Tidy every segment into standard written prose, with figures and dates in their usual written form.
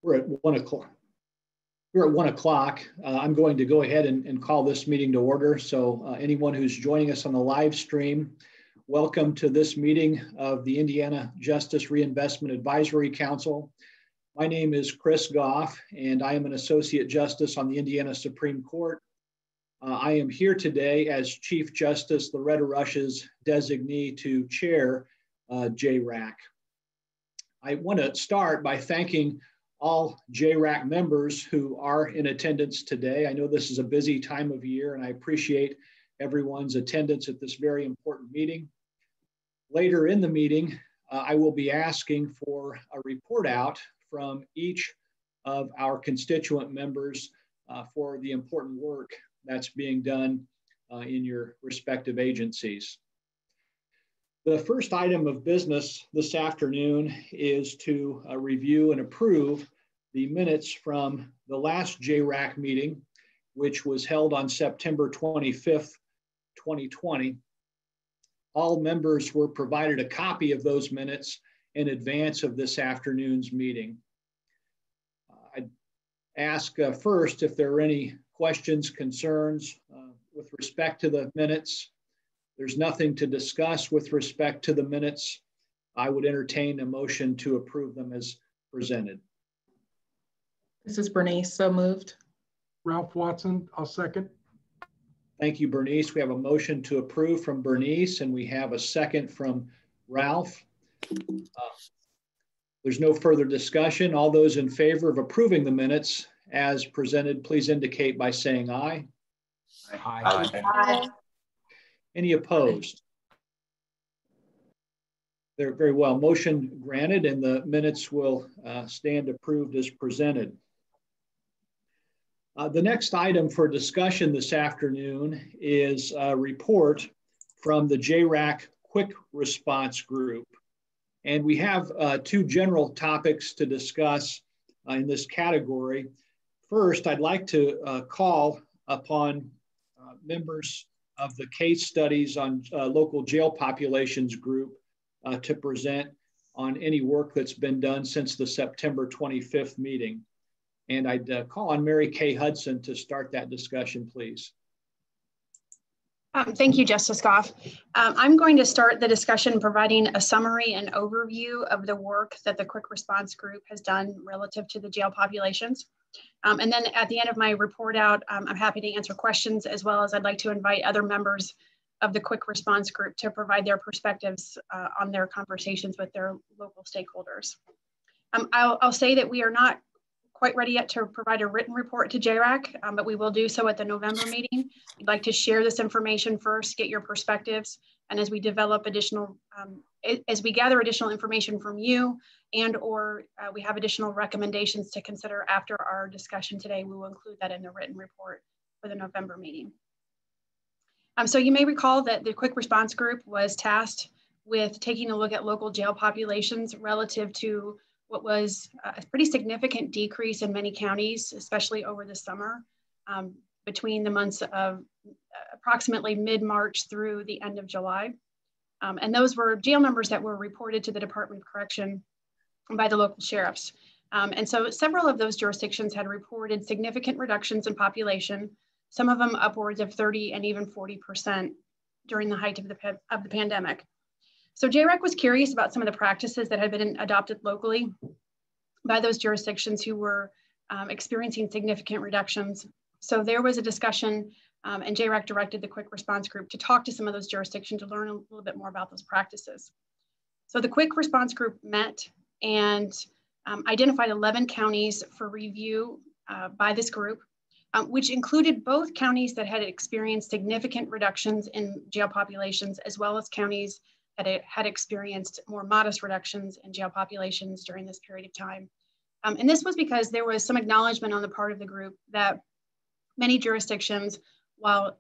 We're at 1 o'clock. We're at 1 o'clock. I'm going to go ahead and call this meeting to order. So anyone who's joining us on the live stream, welcome to this meeting of the Indiana Justice Reinvestment Advisory Council. My name is Chris Goff, and I am an Associate Justice on the Indiana Supreme Court. I am here today as Chief Justice Loretta Rush's designee to chair JRAC. I want to start by thanking all JRAC members who are in attendance today. I know this is a busy time of year, and I appreciate everyone's attendance at this very important meeting. Later in the meeting, I will be asking for a report out from each of our constituent members for the important work that's being done in your respective agencies. The first item of business this afternoon is to review and approve the minutes from the last JRAC meeting, which was held on September 25th, 2020. All members were provided a copy of those minutes in advance of this afternoon's meeting. I'd ask first if there are any questions, concerns with respect to the minutes. There's nothing to discuss with respect to the minutes. I would entertain a motion to approve them as presented. This is Bernice, so moved. Ralph Watson, I'll second. Thank you, Bernice. We have a motion to approve from Bernice, and we have a second from Ralph. There's no further discussion. All those in favor of approving the minutes as presented, please indicate by saying aye. Aye. Aye. Any opposed? Very well. Motion granted, and the minutes will stand approved as presented. The next item for discussion this afternoon is a report from the JRAC Quick Response Group. And we have two general topics to discuss in this category. First, I'd like to call upon members of the case studies on local jail populations group to present on any work that's been done since the September 25th meeting. And I'd call on Mary Kay Hudson to start that discussion, please. Thank you, Justice Goff. I'm going to start the discussion providing a summary and overview of the work that the Quick Response Group has done relative to the jail populations. And then at the end of my report out, I'm happy to answer questions, as well as I'd like to invite other members of the Quick Response Group to provide their perspectives on their conversations with their local stakeholders. I'll say that we are not quite ready yet to provide a written report to JRAC, but we will do so at the November meeting. We'd like to share this information first, get your perspectives, and as we develop additional, as we gather additional information from you and or we have additional recommendations to consider after our discussion today, we will include that in the written report for the November meeting. So you may recall that the Quick Response Group was tasked with taking a look at local jail populations relative to what was a pretty significant decrease in many counties, especially over the summer, between the months of approximately mid-March through the end of July. And those were jail numbers that were reported to the Department of Correction by the local sheriffs. And so several of those jurisdictions had reported significant reductions in population, some of them upwards of 30 and even 40% during the height of the pandemic. So JRAC was curious about some of the practices that had been adopted locally by those jurisdictions who were experiencing significant reductions. So there was a discussion and JRAC directed the Quick Response Group to talk to some of those jurisdictions to learn a little bit more about those practices. So the Quick Response Group met and identified 11 counties for review by this group, which included both counties that had experienced significant reductions in jail populations, as well as counties that had experienced more modest reductions in jail populations during this period of time. And this was because there was some acknowledgement on the part of the group that many jurisdictions, while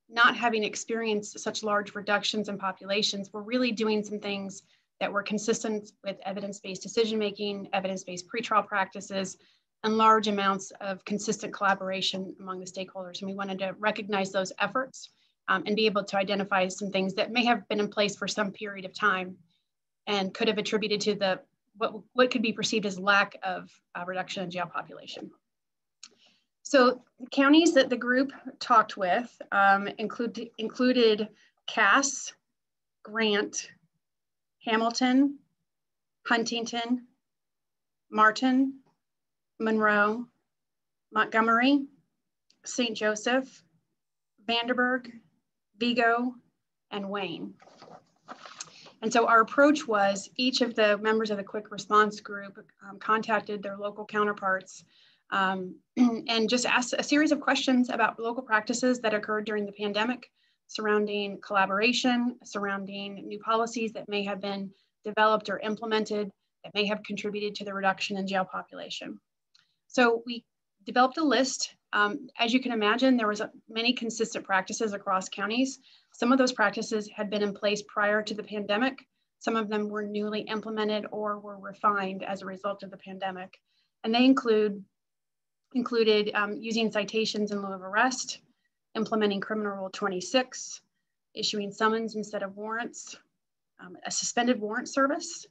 not having experienced such large reductions in populations, were really doing some things that were consistent with evidence-based decision-making, evidence-based pretrial practices, and large amounts of consistent collaboration among the stakeholders. And we wanted to recognize those efforts and be able to identify some things that may have been in place for some period of time and could have attributed to the what could be perceived as lack of reduction in jail population. So the counties that the group talked with included Cass, Grant, Hamilton, Huntington, Martin, Monroe, Montgomery, St. Joseph, Vanderburgh, Vigo, and Wayne. And so our approach was each of the members of the quick response group contacted their local counterparts and just asked a series of questions about local practices that occurred during the pandemic, surrounding collaboration, surrounding new policies that may have been developed or implemented that may have contributed to the reduction in jail population. So we developed a list. As you can imagine, there was many consistent practices across counties. Some of those practices had been in place prior to the pandemic. Some of them were newly implemented or were refined as a result of the pandemic. And they included using citations in lieu of arrest, implementing Criminal Rule 26, issuing summons instead of warrants, a suspended warrant service,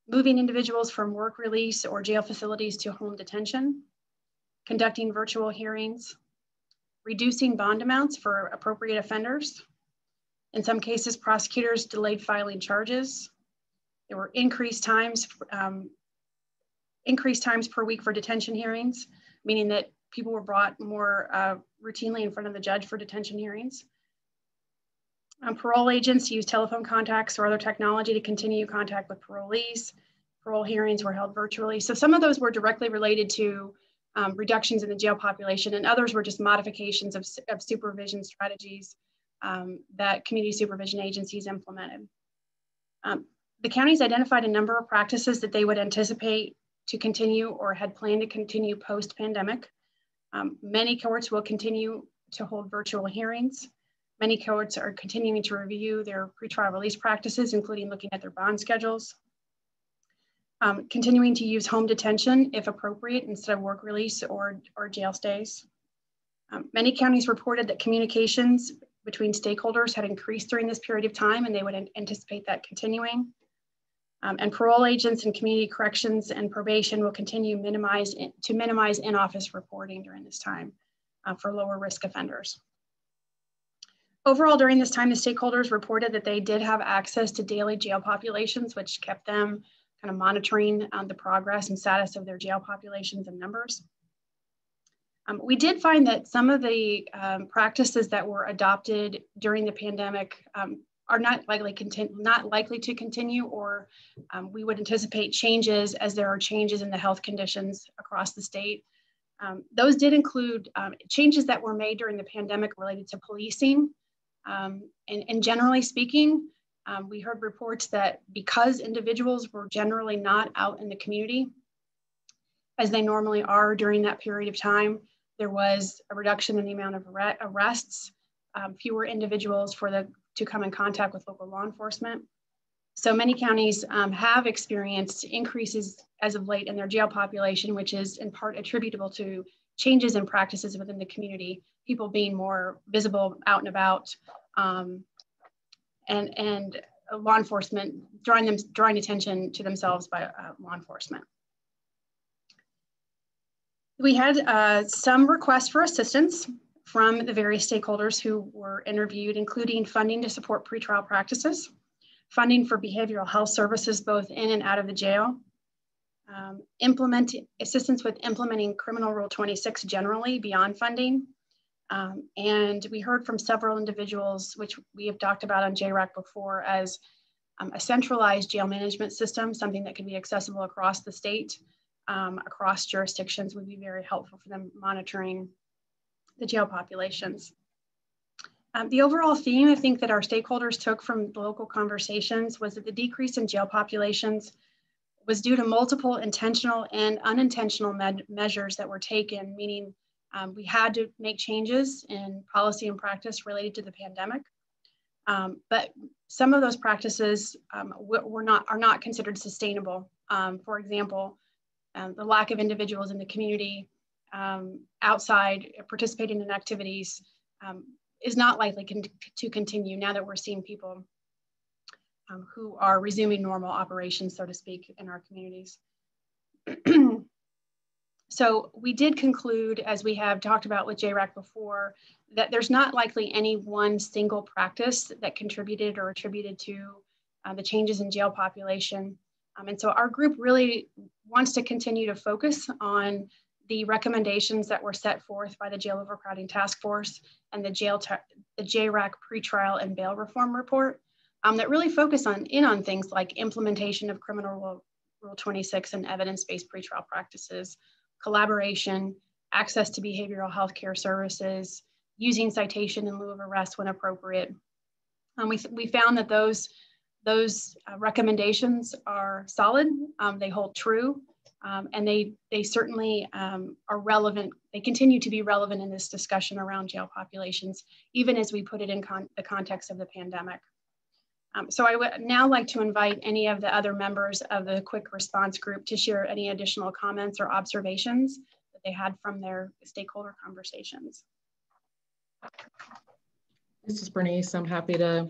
moving individuals from work release or jail facilities to home detention, conducting virtual hearings, reducing bond amounts for appropriate offenders. In some cases, prosecutors delayed filing charges. There were increased times per week for detention hearings, meaning that people were brought more routinely in front of the judge for detention hearings. Parole agents used telephone contacts or other technology to continue contact with parolees. Parole hearings were held virtually. So some of those were directly related to reductions in the jail population, and others were just modifications of supervision strategies that community supervision agencies implemented. The counties identified a number of practices that they would anticipate to continue or had planned to continue post-pandemic. Many courts will continue to hold virtual hearings. Many courts are continuing to review their pretrial release practices, including looking at their bond schedules. Continuing to use home detention if appropriate instead of work release or jail stays. Many counties reported that communications between stakeholders had increased during this period of time, and they would anticipate that continuing. And parole agents and community corrections and probation will continue to minimize in-office reporting during this time for lower risk offenders. Overall, during this time, the stakeholders reported that they did have access to daily jail populations, which kept them kind of monitoring the progress and status of their jail populations and numbers. We did find that some of the practices that were adopted during the pandemic are not likely to continue, or we would anticipate changes as there are changes in the health conditions across the state. Those did include changes that were made during the pandemic related to policing. And generally speaking, we heard reports that because individuals were generally not out in the community as they normally are during that period of time, there was a reduction in the amount of arrests, fewer individuals to come in contact with local law enforcement. So many counties have experienced increases as of late in their jail population, which is in part attributable to changes in practices within the community, people being more visible out and about, and law enforcement drawing attention to themselves by law enforcement. We had some requests for assistance from the various stakeholders who were interviewed, including funding to support pretrial practices, funding for behavioral health services both in and out of the jail, assistance with implementing Criminal Rule 26 generally beyond funding. And we heard from several individuals, which we have talked about on JRAC before, as a centralized jail management system, something that can be accessible across the state, across jurisdictions, would be very helpful for them monitoring the jail populations. The overall theme, I think, that our stakeholders took from the local conversations was that the decrease in jail populations was due to multiple intentional and unintentional measures that were taken, meaning we had to make changes in policy and practice related to the pandemic. But some of those practices are not considered sustainable. For example, the lack of individuals in the community outside participating in activities is not likely to continue now that we're seeing people who are resuming normal operations, so to speak, in our communities. So we did conclude, as we have talked about with JRAC before, that there's not likely any one single practice that contributed or attributed to the changes in jail population. And so our group really wants to continue to focus on the recommendations that were set forth by the Jail Overcrowding Task Force and the JRAC pretrial and bail reform report that really focus on things like implementation of Criminal Rule 26 and evidence-based pretrial practices, collaboration, access to behavioral health care services, using citation in lieu of arrest when appropriate. We found that those recommendations are solid, they hold true, and they certainly are relevant. They continue to be relevant in this discussion around jail populations, even as we put it in the context of the pandemic. So I would now like to invite any of the other members of the quick response group to share any additional comments or observations that they had from their stakeholder conversations. This is Bernice. I'm happy to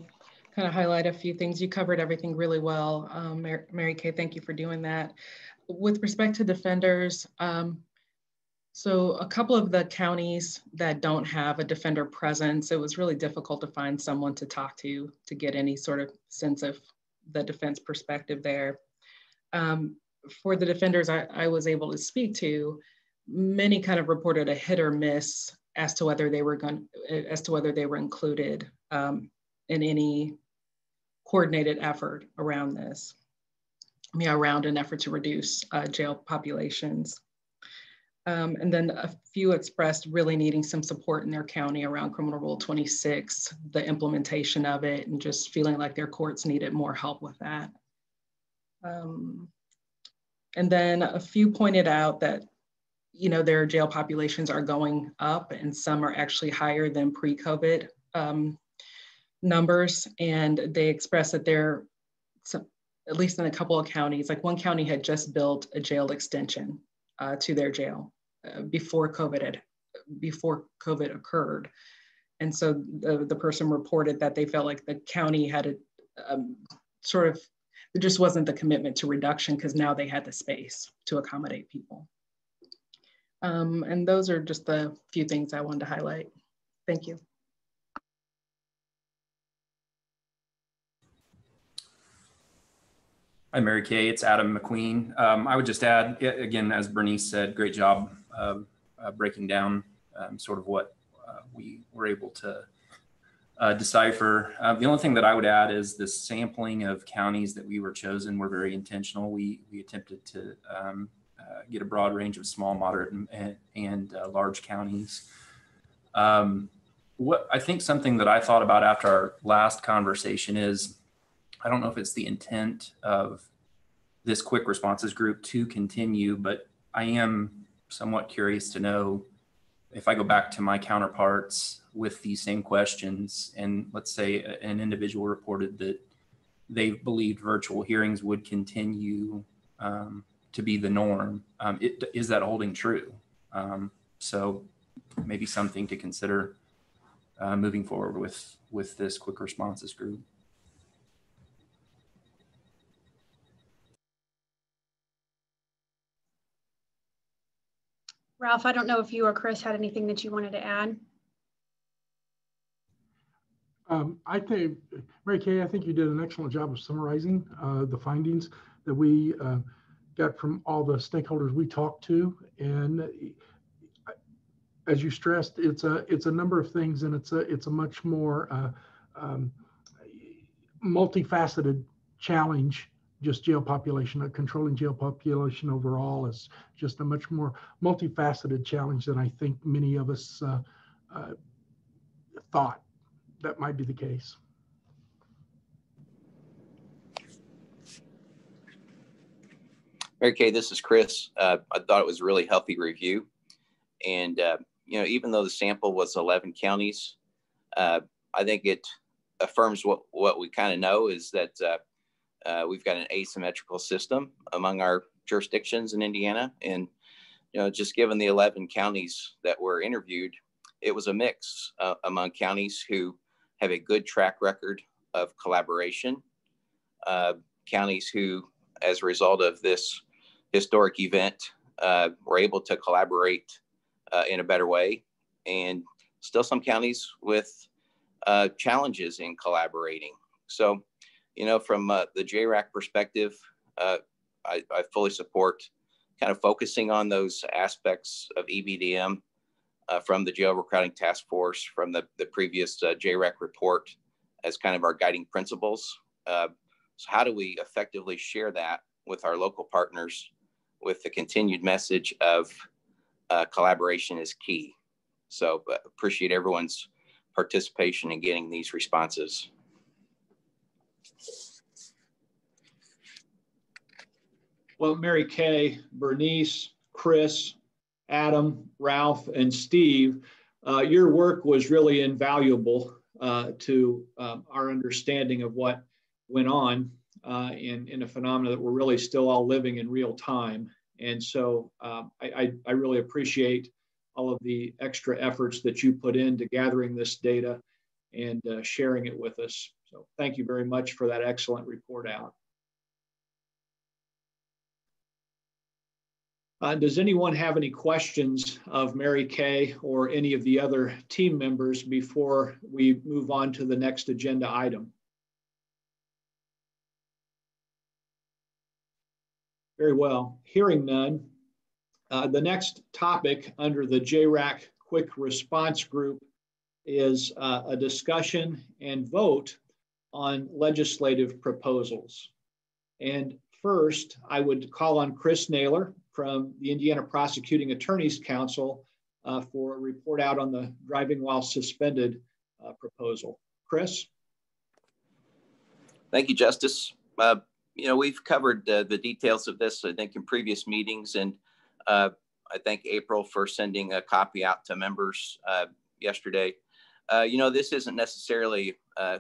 kind of highlight a few things. You covered everything really well. Mary Kay, thank you for doing that. With respect to defenders, so a couple of the counties that don't have a defender presence, it was really difficult to find someone to talk to get any sort of sense of the defense perspective there. For the defenders I was able to speak to, many kind of reported a hit or miss as to whether they were included in any coordinated effort around this, around an effort to reduce jail populations. And then a few expressed really needing some support in their county around Criminal Rule 26, the implementation of it, and just feeling like their courts needed more help with that. And then a few pointed out that, their jail populations are going up and some are actually higher than pre-COVID numbers. And they expressed that they're, at least in a couple of counties, like one county had just built a jail extension to their jail before COVID occurred. And so the person reported that they felt like the county had a sort of, there just wasn't the commitment to reduction because now they had the space to accommodate people. And those are just the few things I wanted to highlight. Thank you. Hi, Mary Kay, it's Adam McQueen. I would just add, again, as Bernice said, great job breaking down sort of what we were able to decipher. The only thing that I would add is the sampling of counties that we were chosen were very intentional. We attempted to get a broad range of small, moderate, and large counties. What I think something that I thought about after our last conversation is, I don't know if it's the intent of this quick responses group to continue, but I am somewhat curious to know if I go back to my counterparts with these same questions, and let's say an individual reported that they believed virtual hearings would continue to be the norm. Is that holding true? So maybe something to consider moving forward with this quick responses group. Ralph, I don't know if you or Chris had anything that you wanted to add. I think, Mary Kay, I think you did an excellent job of summarizing the findings that we got from all the stakeholders we talked to. And as you stressed, it's a number of things, and it's a much more multifaceted challenge. Just jail population, controlling jail population overall is just a much more multifaceted challenge than I think many of us thought that might be the case. Mary Kay, this is Chris. I thought it was a really healthy review. And, even though the sample was 11 counties, I think it affirms what we kind of know is that we've got an asymmetrical system among our jurisdictions in Indiana. And, just given the 11 counties that were interviewed, it was a mix among counties who have a good track record of collaboration counties who, as a result of this historic event, were able to collaborate in a better way, and still some counties with challenges in collaborating. So, you know, from the JRAC perspective, I fully support kind of focusing on those aspects of EBDM from the Jail Overcrowding Task Force, from the previous JRAC report as kind of our guiding principles. So how do we effectively share that with our local partners with the continued message of collaboration is key? So appreciate everyone's participation in getting these responses. Well, Mary Kay, Bernice, Chris, Adam, Ralph, and Steve, your work was really invaluable to our understanding of what went on in a phenomena that we're really still all living in real time. And so I really appreciate all of the extra efforts that you put into gathering this data and sharing it with us. So thank you very much for that excellent report out. Does anyone have any questions of Mary Kay or any of the other team members before we move on to the next agenda item? Very well. Hearing none, the next topic under the JRAC Quick Response Group is a discussion and vote on legislative proposals. And first, I would call on Chris Naylor from the Indiana Prosecuting Attorneys Council for a report out on the driving while suspended proposal. Chris? Thank you, Justice. You know, we've covered the details of this, I think, in previous meetings, and I thank April for sending a copy out to members yesterday. You know, this isn't necessarily an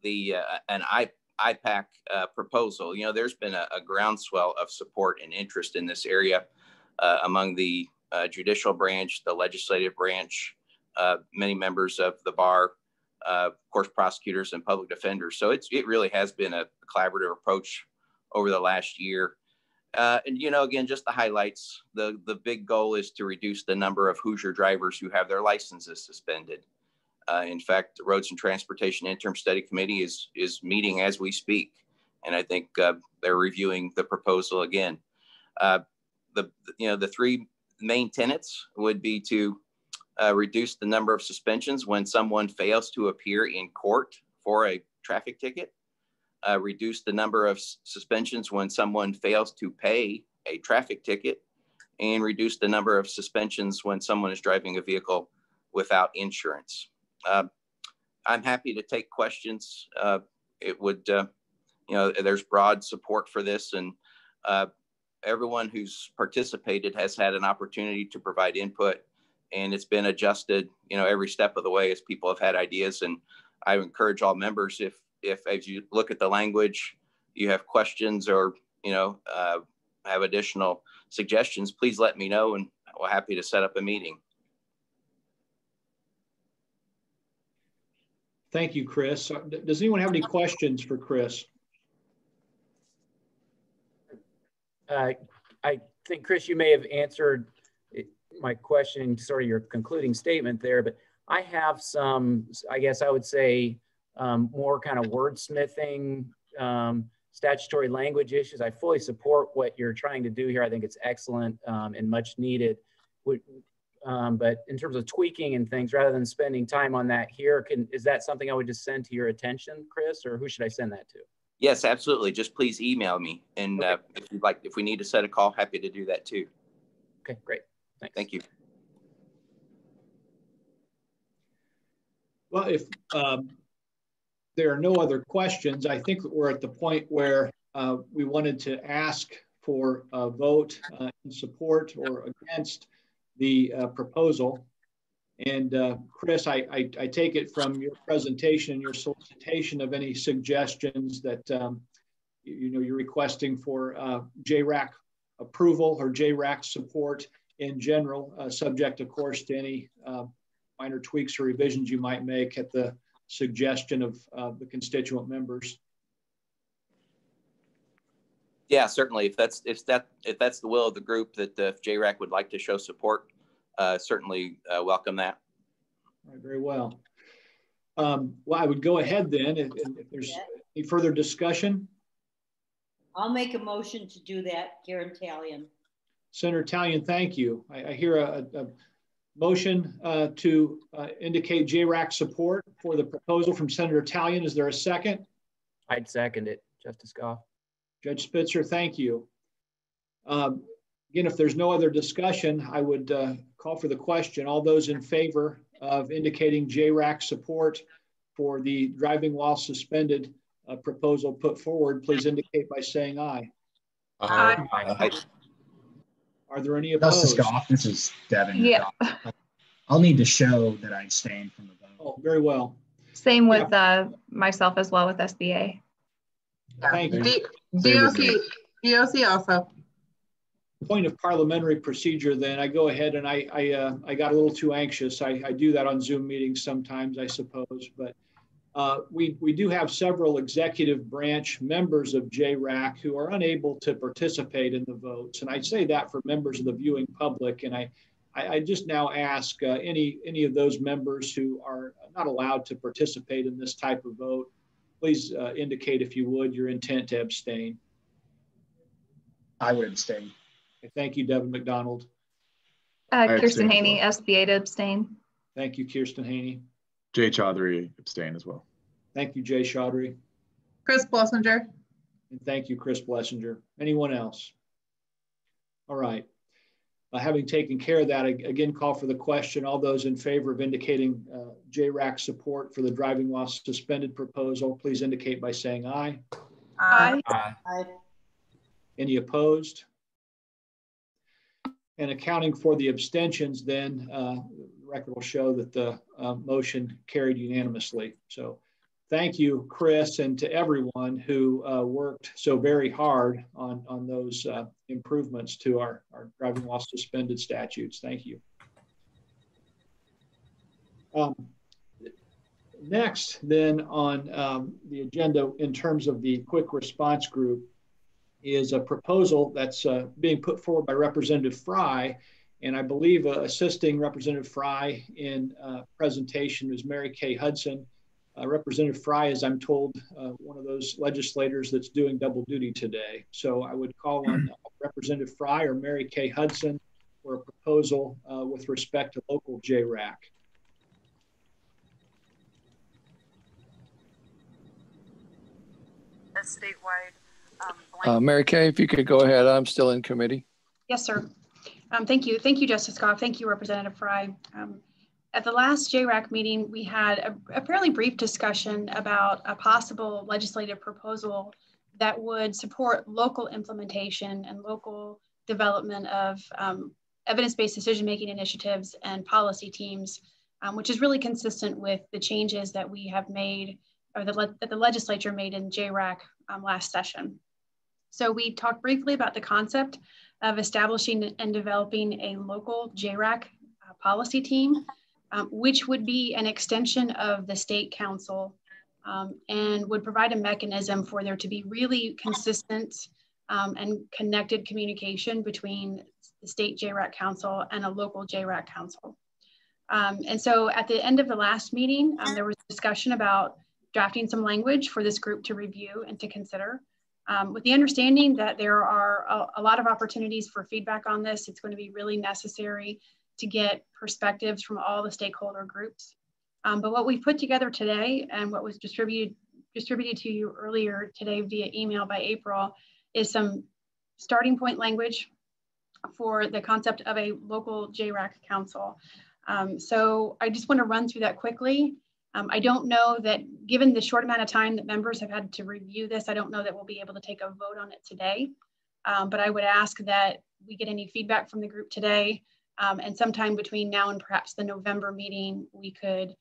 IPAC proposal. You know, there's been a groundswell of support and interest in this area among the judicial branch, the legislative branch, many members of the bar, of course, prosecutors and public defenders. So it really has been a collaborative approach over the last year. And, you know, again, just the highlights, the big goal is to reduce the number of Hoosier drivers who have their licenses suspended. In fact, the Roads and Transportation Interim Study Committee is meeting as we speak. And I think they're reviewing the proposal again. The three main tenets would be to reduce the number of suspensions when someone fails to appear in court for a traffic ticket, reduce the number of suspensions when someone fails to pay a traffic ticket, and reduce the number of suspensions when someone is driving a vehicle without insurance. I'm happy to take questions. It would, you know, there's broad support for this, and everyone who's participated has had an opportunity to provide input, and it's been adjusted, you know, every step of the way as people have had ideas. And I encourage all members, if as you look at the language, you have questions or, you know, have additional suggestions, please let me know, and we're happy to set up a meeting. Thank you, Chris. Does anyone have any questions for Chris? I think, Chris, you may have answered my question, sort of your concluding statement there, but I have some, I guess I would say, more kind of wordsmithing, statutory language issues. I fully support what you're trying to do here. I think it's excellent and much needed. But in terms of tweaking and things, rather than spending time on that here, is that something I would just send to your attention, Chris, or who should I send that to? Yes, absolutely. Just please email me. And okay. If you'd like, if we need to set a call, happy to do that too. Okay, great. Thanks. Thank you. Well, if there are no other questions, I think we're at the point where we wanted to ask for a vote in support or against the proposal. And Chris, I take it from your presentation and your solicitation of any suggestions that you're requesting for JRAC approval or JRAC support in general, subject, of course, to any minor tweaks or revisions you might make at the suggestion of the constituent members. Yeah, certainly. If that's the will of the group that the JRAC would like to show support, certainly welcome that. All right, very well. Well, I would go ahead then if there's any further discussion. I'll make a motion to do that, Karen Talion. Senator Talion, thank you. I hear a motion to indicate JRAC support for the proposal from Senator Talion. Is there a second? I'd second it, Justice Goff. Judge Spitzer, thank you. Again, if there's no other discussion, I would call for the question. All those in favor of indicating JRAC support for the driving while suspended proposal put forward, please indicate by saying aye. Aye. Aye. Are there any opposed? Justice Goff, this is Devin. Yeah. I'll need to show that I abstained from the vote. Oh, very well. Same with myself as well with SBA. Thank you. DOC also. Point of parliamentary procedure, then I go ahead and I got a little too anxious. I do that on Zoom meetings sometimes, I suppose, but we do have several executive branch members of JRAC who are unable to participate in the votes. And I say that for members of the viewing public. And I just now ask any of those members who are not allowed to participate in this type of vote, please indicate, if you would, your intent to abstain. I would abstain. Okay, thank you, Devin McDonald. Kirsten Haney, SBA to abstain. Thank you, Kirsten Haney. Jay Chaudhry, abstain as well. Thank you, Jay Chaudhry. Chris Blessinger. And thank you, Chris Blessinger. Anyone else? All right. Having taken care of that, again, call for the question. All those in favor of indicating JRAC support for the driving while suspended proposal, please indicate by saying aye. Aye. Aye. Any opposed? And accounting for the abstentions, then the record will show that the motion carried unanimously. So thank you, Chris, and to everyone who worked so very hard on those improvements to our driving while suspended statutes. Thank you. Next, then, on the agenda in terms of the quick response group is a proposal that's being put forward by Representative Fry. And I believe assisting Representative Fry in presentation is Mary Kay Hudson. Representative Fry, as I'm told, one of those legislators that's doing double duty today. So I would call on Representative Fry or Mary Kay Hudson for a proposal with respect to local JRAC. A statewide. Mary Kay, if you could go ahead, I'm still in committee. Yes, sir. Thank you. Thank you, Justice Goff. Thank you, Representative Fry. At the last JRAC meeting, we had a fairly brief discussion about a possible legislative proposal that would support local implementation and local development of evidence-based decision-making initiatives and policy teams, which is really consistent with the changes that we have made, or that the legislature made in JRAC last session. So we talked briefly about the concept of establishing and developing a local JRAC policy team, which would be an extension of the state council and would provide a mechanism for there to be really consistent and connected communication between the state JRAC council and a local JRAC council. And so at the end of the last meeting, there was discussion about drafting some language for this group to review and to consider. With the understanding that there are a lot of opportunities for feedback on this, it's going to be really necessary to get perspectives from all the stakeholder groups. But what we've put together today and what was distributed to you earlier today via email by April is some starting point language for the concept of a local JRAC council. So I just want to run through that quickly. I don't know that, given the short amount of time that members have had to review this, I don't know that we'll be able to take a vote on it today. But I would ask that we get any feedback from the group today, and sometime between now and perhaps the November meeting, we could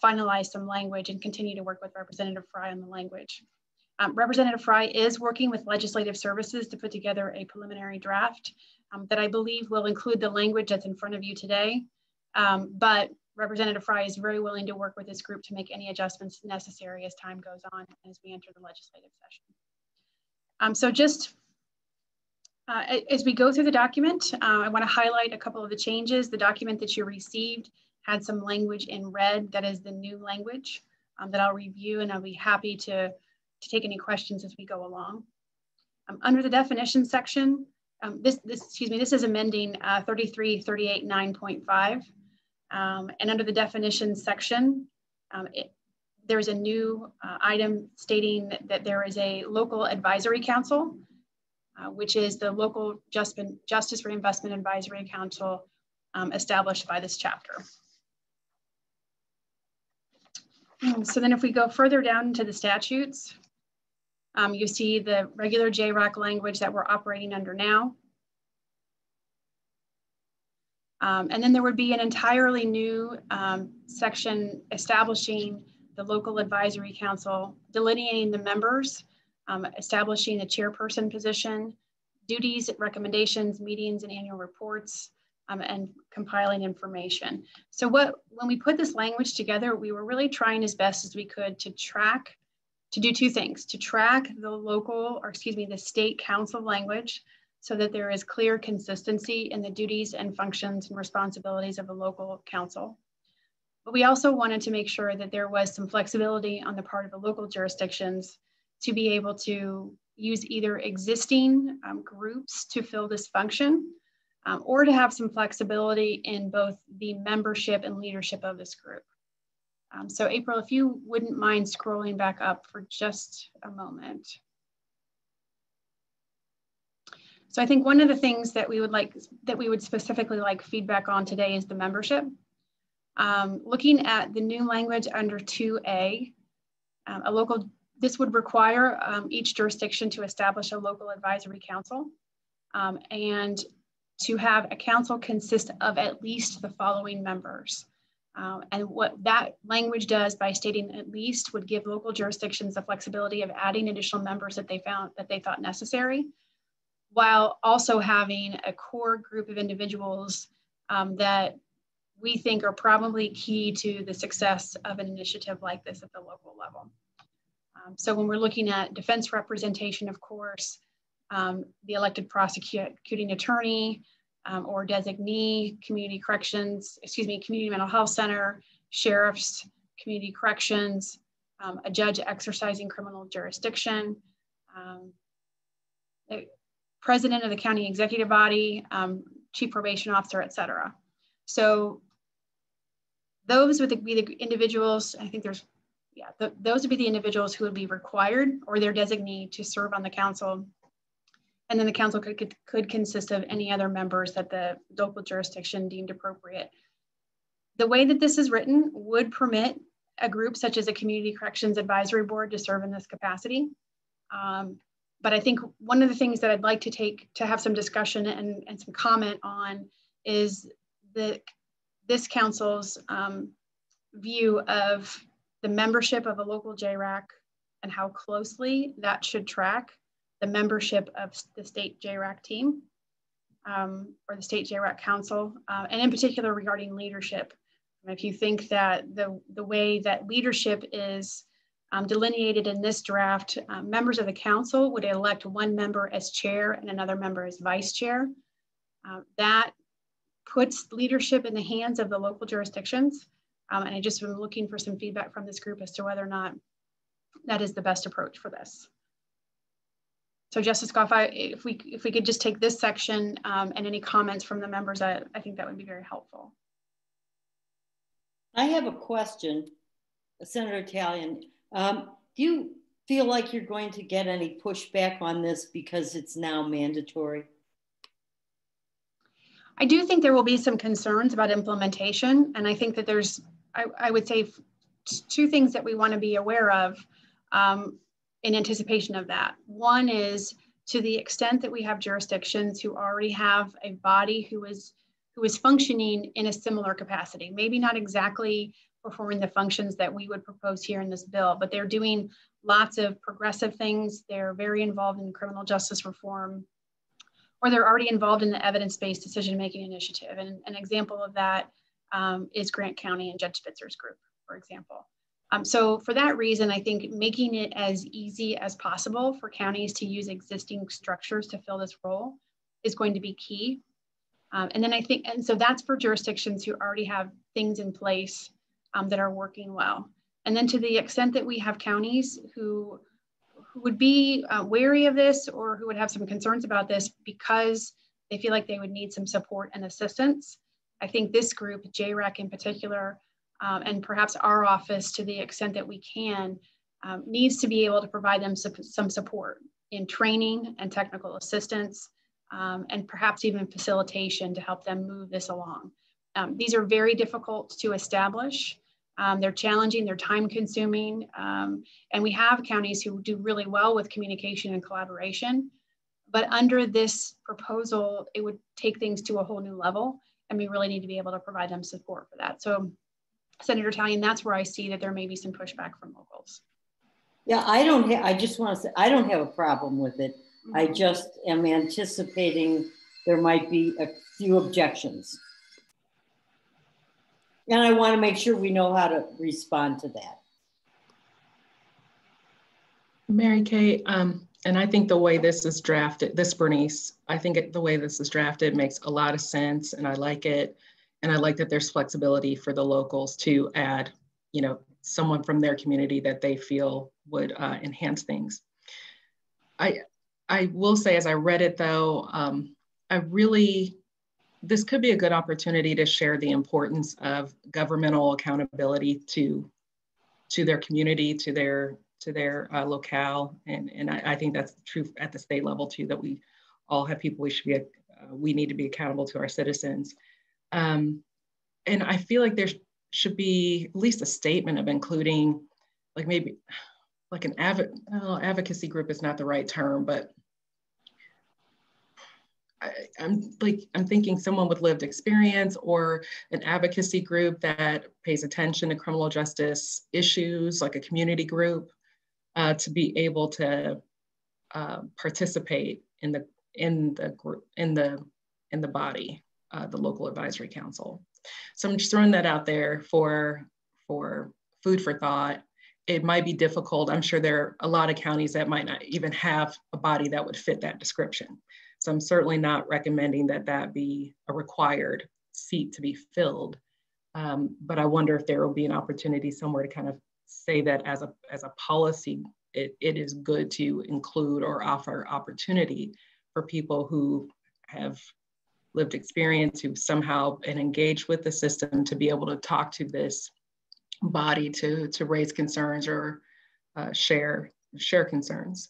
finalize some language and continue to work with Representative Fry on the language. Representative Fry is working with legislative services to put together a preliminary draft that I believe will include the language that's in front of you today. But Representative Fry is very willing to work with this group to make any adjustments necessary as time goes on and as we enter the legislative So just as we go through the document, I want to highlight a couple of the changes. The document that you received had some language in red. That is the new language that I'll review, and I'll be happy to take any questions as we go along. Under the definition section, this is amending 3338.9.5. And under the definition section, there's a new item stating that there is a local advisory council, which is the local Justice Reinvestment Advisory Council established by this chapter. So then if we go further down into the statutes, you see the regular JRAC language that we're operating under now. And then there would be an entirely new section establishing the local advisory council, delineating the members, establishing the chairperson position, duties, recommendations, meetings, and annual reports, and compiling information. So when we put this language together, we were really trying as best as we could to do two things: to track the state council language so that there is clear consistency in the duties and functions and responsibilities of a local council. But we also wanted to make sure that there was some flexibility on the part of the local jurisdictions to be able to use either existing groups to fill this function, or to have some flexibility in both the membership and leadership of this group. So April, if you wouldn't mind scrolling back up for just a moment. So I think one of the things that we would specifically like feedback on today is the membership. Looking at the new language under 2A, this would require each jurisdiction to establish a local advisory council, and to have a council consist of at least the following members. And what that language does by stating at least would give local jurisdictions the flexibility of adding additional members that they thought necessary, while also having a core group of individuals that we think are probably key to the success of an initiative like this at the local level. So when we're looking at defense representation, of course, the elected prosecuting attorney or designee, community mental health center, sheriffs, community corrections, a judge exercising criminal jurisdiction, president of the county executive body, chief probation officer, et cetera. So those would be the individuals, I think those would be the individuals who would be required or their designee to serve on the council. And then the council could consist of any other members that the local jurisdiction deemed appropriate. The way that this is written would permit a group such as a community corrections advisory board to serve in this capacity. But I think one of the things that I'd like to have some discussion and some comment on is this council's view of the membership of a local JRAC and how closely that should track the membership of the state JRAC team or the state JRAC council, and in particular regarding leadership. If you think that the way that leadership is delineated in this draft, members of the council would elect one member as chair and another member as vice chair. That puts leadership in the hands of the local jurisdictions. And I just been looking for some feedback from this group as to whether or not that is the best approach for this. So Justice Goff, if we could just take this section and any comments from the members, I think that would be very helpful. I have a question, Senator Talion. Do you feel like you're going to get any pushback on this because it's now mandatory? I do think there will be some concerns about implementation. And I think that there's, I would say, two things that we want to be aware of in anticipation of that. One is, to the extent that we have jurisdictions who already have a body who is functioning in a similar capacity, maybe not exactly performing the functions that we would propose here in this bill, but they're doing lots of progressive things. They're very involved in criminal justice reform, or they're already involved in the evidence-based decision-making initiative. And an example of that is Grant County and Judge Spitzer's group, for example. So for that reason, I think making it as easy as possible for counties to use existing structures to fill this role is going to be key. And then I think, and so that's for jurisdictions who already have things in place that are working well. And then to the extent that we have counties who would be wary of this or who would have some concerns about this because they feel like they would need some support and assistance, I think this group, JRAC in particular, and perhaps our office to the extent that we can, needs to be able to provide them some support in training and technical assistance, and perhaps even facilitation to help them move this along. These are very difficult to establish. They're challenging, they're time consuming, and we have counties who do really well with communication and collaboration. But under this proposal, it would take things to a whole new level, and we really need to be able to provide them support for that. So Senator Talion, that's where I see that there may be some pushback from locals. Yeah, I just want to say, I don't have a problem with it. Mm-hmm. I just am anticipating there might be a few objections. And I want to make sure we know how to respond to that. Mary Kay, and I think the way this is drafted, Bernice, I think the way this is drafted makes a lot of sense, and I like it. And I like that there's flexibility for the locals to add, you know, someone from their community that they feel would enhance things. I will say, as I read it though, this could be a good opportunity to share the importance of governmental accountability to their community, to their locale, and I think that's true at the state level too. That we all have people we need to be accountable to our citizens. And I feel like there should be at least a statement of including, like maybe like an advocacy group is not the right term, but I'm thinking someone with lived experience or an advocacy group that pays attention to criminal justice issues, like a community group, to be able to participate in the body, the local advisory council. So I'm just throwing that out there for food for thought. It might be difficult. I'm sure there are a lot of counties that might not even have a body that would fit that description. So I'm certainly not recommending that be a required seat to be filled. But I wonder if there will be an opportunity somewhere to kind of say that as a policy, it is good to include or offer opportunity for people who have lived experience, who somehow and engaged with the system to be able to talk to this body to raise concerns or share concerns.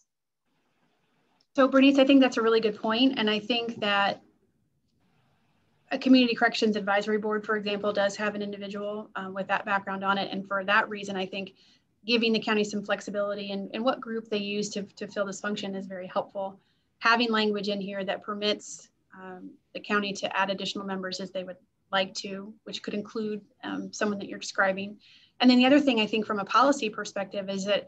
So Bernice, I think that's a really good point. And I think that a community corrections advisory board, for example, does have an individual with that background on it. And for that reason, I think giving the county some flexibility in what group they use to fill this function is very helpful. Having language in here that permits the county to add additional members as they would like to, which could include someone that you're describing. And then the other thing I think from a policy perspective is that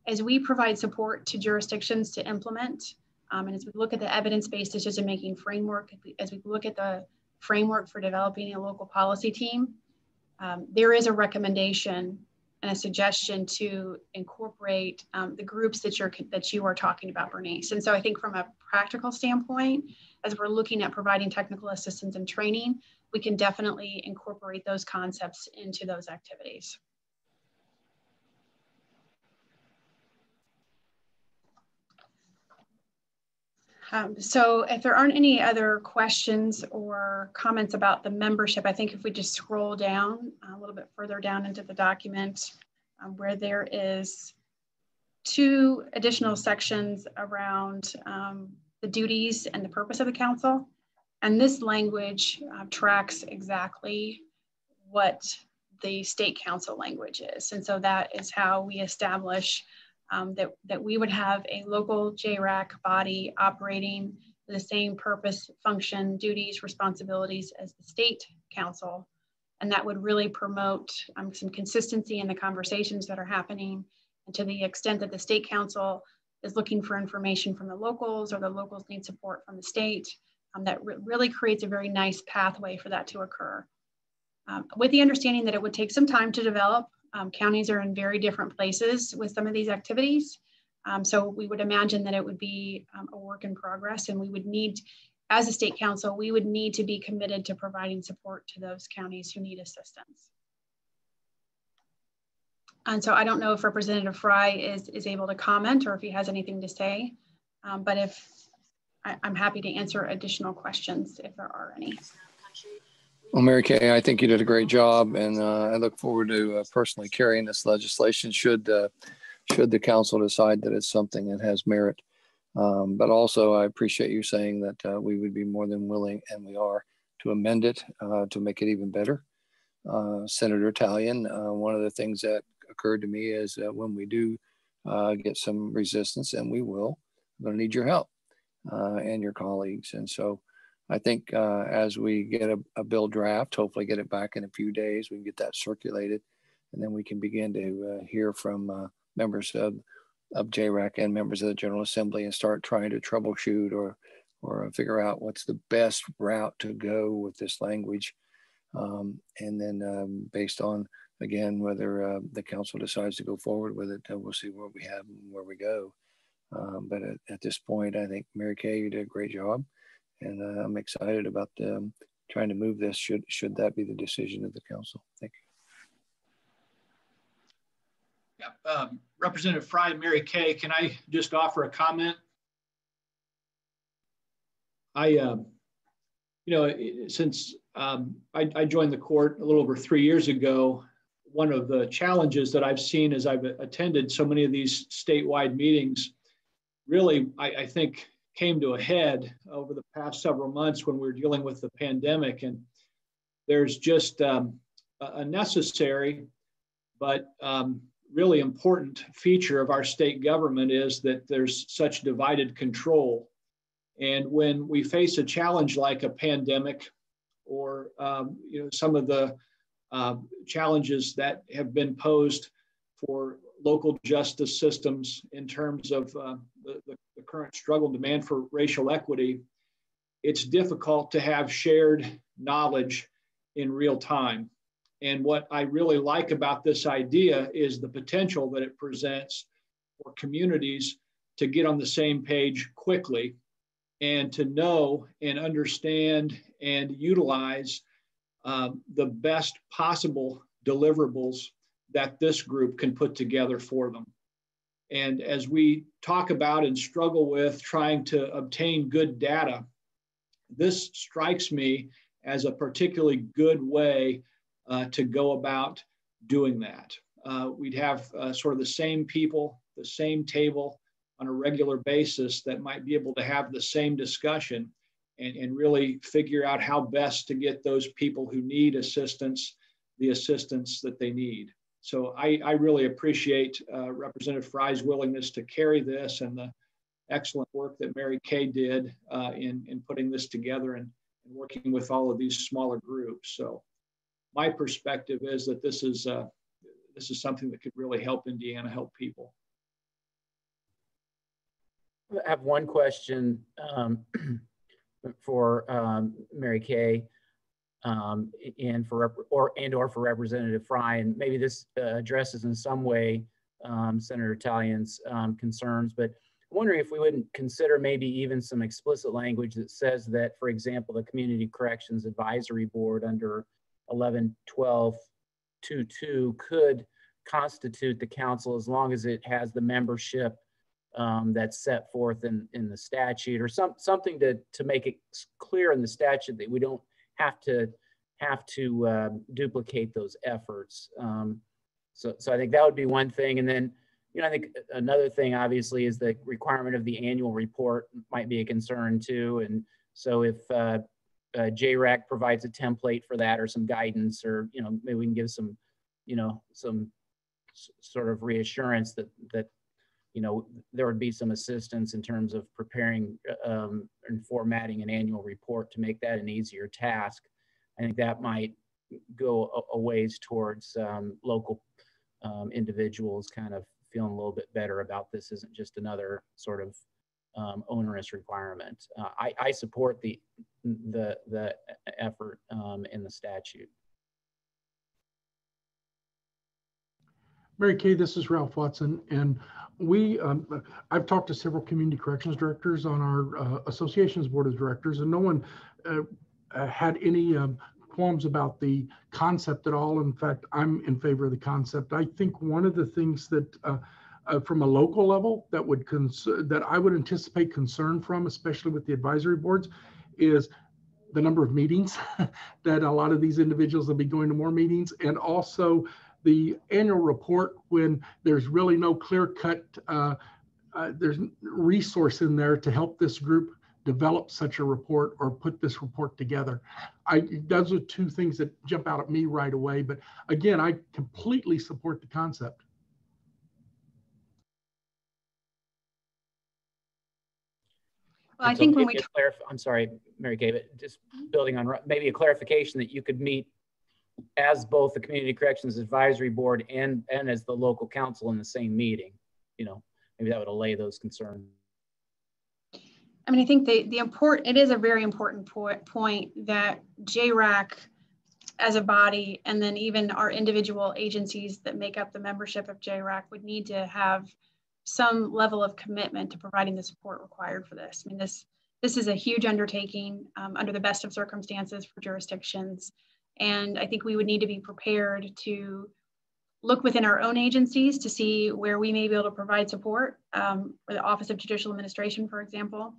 as we provide support to jurisdictions to implement, and as we look at the evidence-based decision-making framework, as we look at the framework for developing a local policy team, there is a recommendation and a suggestion to incorporate the groups that you are talking about, Bernice. And so I think from a practical standpoint, as we're looking at providing technical assistance and training, we can definitely incorporate those concepts into those activities. So if there aren't any other questions or comments about the membership, I think if we just scroll down a little bit further down into the document where there is 2 additional sections around the duties and the purpose of the council. And this language tracks exactly what the state council language is. And so that is how we establish that we would have a local JRAC body operating the same purpose, function, duties, responsibilities as the state council. And that would really promote some consistency in the conversations that are happening. And to the extent that the state council is looking for information from the locals or the locals need support from the state, that really creates a very nice pathway for that to occur. With the understanding that it would take some time to develop Counties are in very different places with some of these activities. So we would imagine that it would be a work in progress, and we would need, as a state council, we would need to be committed to providing support to those counties who need assistance. And so I don't know if Representative Fry is able to comment or if he has anything to say, but if I'm happy to answer additional questions if there are any. Well, Mary Kay, I think you did a great job, and I look forward to personally carrying this legislation should the council decide that it's something that has merit. But also, I appreciate you saying that we would be more than willing, and we are, to amend it to make it even better. Senator Talion, one of the things that occurred to me is when we do get some resistance, and we will, I'm going to need your help and your colleagues. And so I think as we get a bill draft, hopefully get it back in a few days, we can get that circulated, and then we can begin to hear from members of JRAC and members of the General Assembly and start trying to troubleshoot or figure out what's the best route to go with this language. And then based on, again, whether the council decides to go forward with it, we'll see where we have and where we go. But at this point, I think Mary Kay, you did a great job, and I'm excited about trying to move this should that be the decision of the council. Thank you. Yeah, Representative Fry and Mary Kay, can I just offer a comment? Since I joined the court a little over 3 years ago, one of the challenges that I've seen as I've attended so many of these statewide meetings really, I think, came to a head over the past several months when we were dealing with the pandemic. And there's just a necessary but really important feature of our state government is that there's such divided control. And when we face a challenge like a pandemic or some of the challenges that have been posed for local justice systems in terms of the current struggle and demand for racial equity, it's difficult to have shared knowledge in real time. And what I really like about this idea is the potential that it presents for communities to get on the same page quickly and to know and understand and utilize the best possible deliverables that this group can put together for them. And as we talk about and struggle with trying to obtain good data, this strikes me as a particularly good way to go about doing that. We'd have sort of the same people, the same table on a regular basis that might be able to have the same discussion and really figure out how best to get those people who need assistance, the assistance that they need. So I really appreciate Representative Fry's willingness to carry this and the excellent work that Mary Kay did in putting this together and working with all of these smaller groups. So my perspective is that this is something that could really help Indiana help people. I have one question for Mary Kay and for Representative Fry, and maybe this addresses in some way Senator Talion's concerns, but I'm wondering if we wouldn't consider maybe even some explicit language that says that, for example, the Community Corrections Advisory Board under 11.12.22 could constitute the council as long as it has the membership that's set forth in the statute, or something to make it clear in the statute that we don't have to duplicate those efforts. So I think that would be one thing. And then, I think another thing obviously is the requirement of the annual report might be a concern too. And so if JRAC provides a template for that or some guidance, or, maybe we can give some, some sort of reassurance that there would be some assistance in terms of preparing and formatting an annual report to make that an easier task. I think that might go a ways towards local individuals kind of feeling a little bit better about this isn't just another sort of onerous requirement. I support the effort in the statute. Mary Kay, this is Ralph Watson, and I've talked to several community corrections directors on our association's board of directors, and no one had any qualms about the concept at all. In fact, I'm in favor of the concept. I think one of the things that from a local level that I would anticipate concern from, especially with the advisory boards, is the number of meetings that a lot of these individuals will be going to more meetings, and also the annual report when there's really no clear-cut there's resource in there to help this group develop such a report or put this report together. Those are two things that jump out at me right away. But again, I completely support the concept. Well, I think when we I'm sorry, Mary Kay, but just building on maybe a clarification that you could meet as both the Community Corrections Advisory Board and as the local council in the same meeting. You know, maybe that would allay those concerns. I mean, I think it is a very important point that JRAC as a body, and then even our individual agencies that make up the membership of JRAC, would need to have some level of commitment to providing the support required for this. I mean, this is a huge undertaking under the best of circumstances for jurisdictions. And I think we would need to be prepared to look within our own agencies to see where we may be able to provide support, for the Office of Judicial Administration, for example.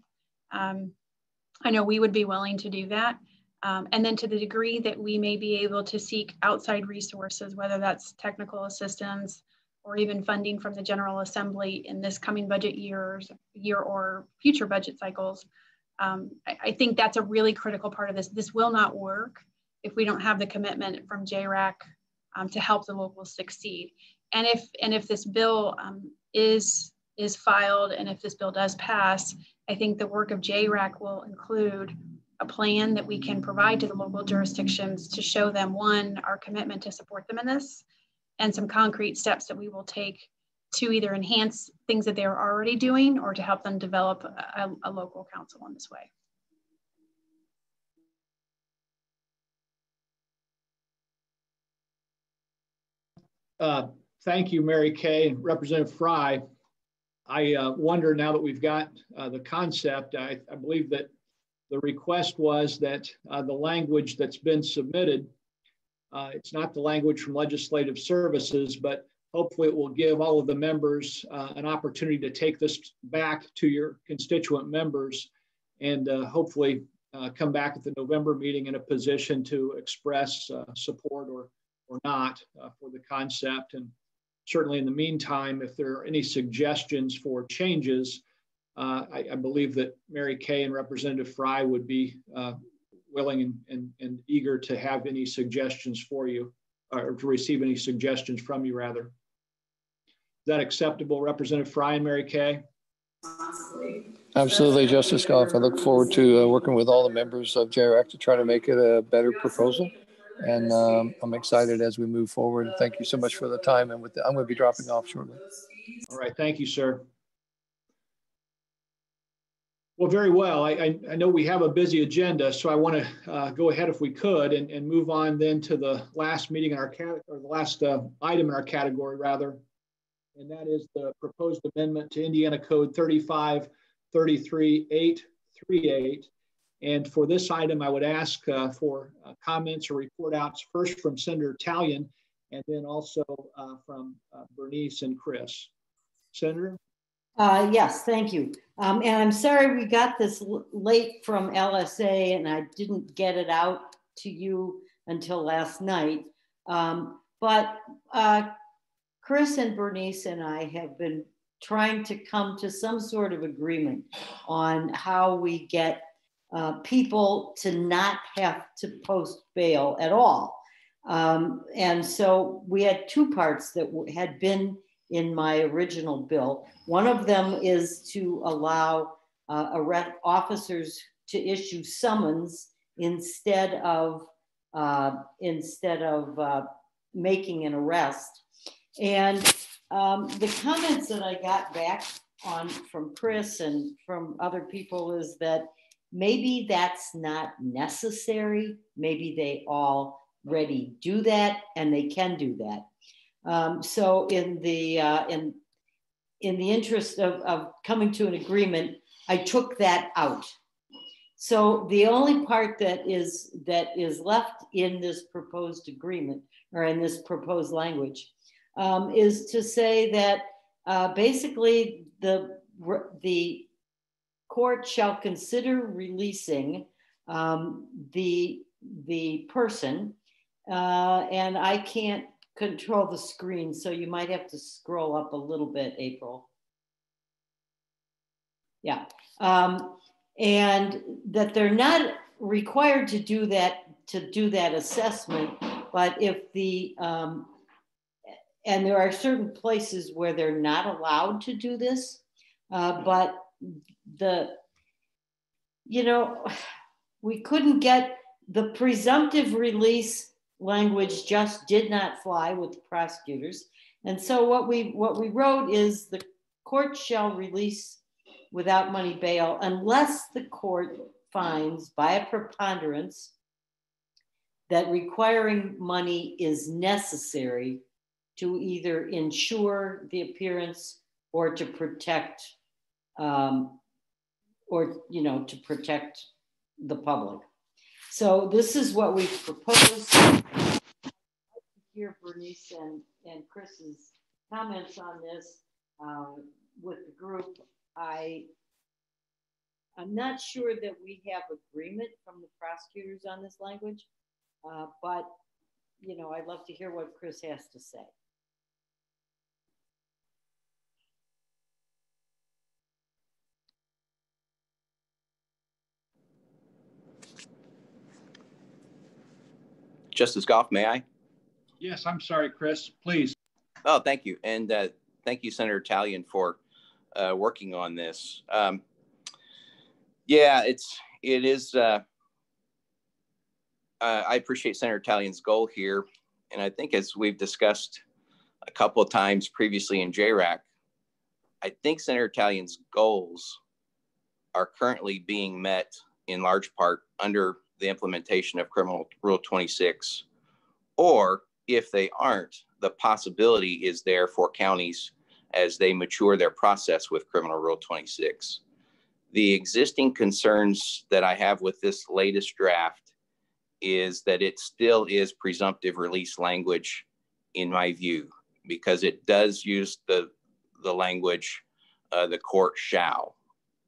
I know we would be willing to do that. And then to the degree that we may be able to seek outside resources, whether that's technical assistance or even funding from the General Assembly in this coming budget year or future budget cycles, I think that's a really critical part of this. This will not work if we don't have the commitment from JRAC to help the locals succeed. And if this bill is filed, and if this bill does pass, I think the work of JRAC will include a plan that we can provide to the local jurisdictions to show them, one, our commitment to support them in this, and some concrete steps that we will take to either enhance things that they're already doing or to help them develop a local council in this way. Thank you, Mary Kay. Representative Fry, I wonder, now that we've got the concept, I believe that the request was that the language that's been submitted, it's not the language from Legislative Services, but hopefully it will give all of the members an opportunity to take this back to your constituent members and hopefully come back at the November meeting in a position to express support or not for the concept. And certainly in the meantime, if there are any suggestions for changes, I believe that Mary Kay and Representative Fry would be willing and eager to have any suggestions for you, or to receive any suggestions from you, rather. Is that acceptable, Representative Fry and Mary Kay? Absolutely, Justice Goff. I look forward to working with all the members of JRAC to try to make it a better proposal. And I'm excited as we move forward. Thank you so much for the time. And I'm going to be dropping off shortly. All right. Thank you, sir. Well, very well. I know we have a busy agenda, so I want to go ahead, if we could, and move on then to the last meeting in our or the last item in our category, rather, and that is the proposed amendment to Indiana Code 3533838. And for this item, I would ask for comments or report outs, first from Senator Talion, and then also from Bernice and Chris. Senator? Yes, thank you. And I'm sorry we got this late from LSA and I didn't get it out to you until last night. But Chris and Bernice and I have been trying to come to some sort of agreement on how we get people to not have to post bail at all. And so we had two parts that had been in my original bill. One of them is to allow officers to issue summons instead of making an arrest. And the comments that I got back from Chris and from other people is that maybe that's not necessary. Maybe they already do that and they can do that. So in the interest of coming to an agreement, I took that out. So the only part that is left in this proposed agreement, or in this proposed language, is to say that basically the court shall consider releasing the person, and I can't control the screen, so you might have to scroll up a little bit, April. Yeah. And that they're not required to do that assessment, but if the and there are certain places where they're not allowed to do this, but we couldn't get the presumptive release language, just did not fly with the prosecutors. And so what we wrote is the court shall release without money bail unless the court finds by a preponderance that requiring money is necessary to either ensure the appearance or to protect to protect the public. So this is what we proposed. Hear Bernice and Chris's comments on this with the group. I'm not sure that we have agreement from the prosecutors on this language, but I'd love to hear what Chris has to say. Justice Goff, may I? Yes, I'm sorry, Chris, please. Oh, thank you. And thank you, Senator Talion, for working on this. Yeah, it is. I appreciate Senator Talion's goal here. And I think as we've discussed a couple of times previously in JRAC, I think Senator Talion's goals are currently being met in large part under the implementation of Criminal Rule 26, or if they aren't, the possibility is there for counties as they mature their process with Criminal Rule 26. The existing concerns that I have with this latest draft is that it still is presumptive release language, in my view, because it does use the language, the court shall.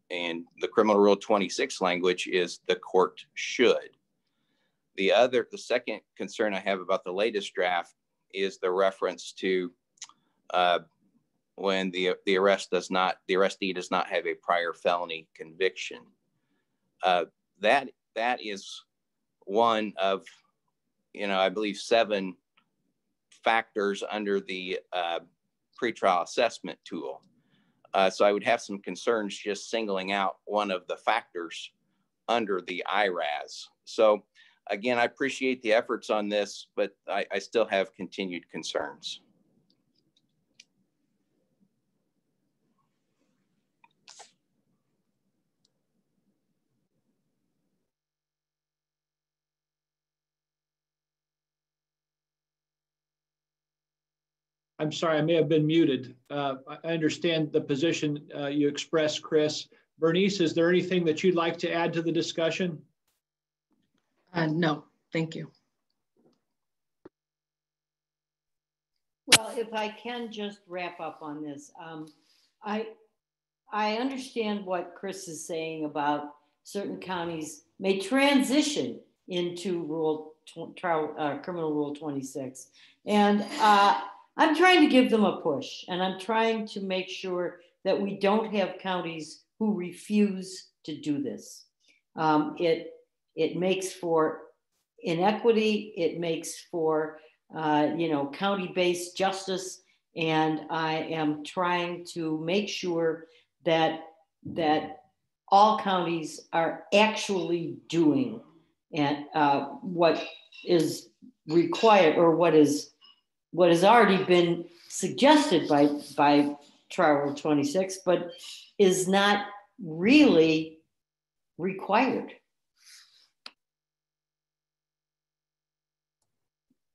And the Criminal Rule 26 language is the court should. The second concern I have about the latest draft is the reference to when the arrestee does not have a prior felony conviction. That is one of, I believe 7 factors under the pretrial assessment tool. So I would have some concerns just singling out one of the factors under the IRAS. So again, I appreciate the efforts on this, but I still have continued concerns. I'm sorry, I may have been muted. I understand the position you expressed, Chris. Bernice, is there anything that you'd like to add to the discussion? No, thank you. Well, if I can just wrap up on this, I understand what Chris is saying about certain counties may transition into Criminal Rule 26, and I'm trying to give them a push, and I'm trying to make sure that we don't have counties who refuse to do this. It makes for inequity. It makes for county-based justice, and I am trying to make sure that all counties are actually doing and what is required, or what has already been suggested by Trial Rule 26, but is not really required.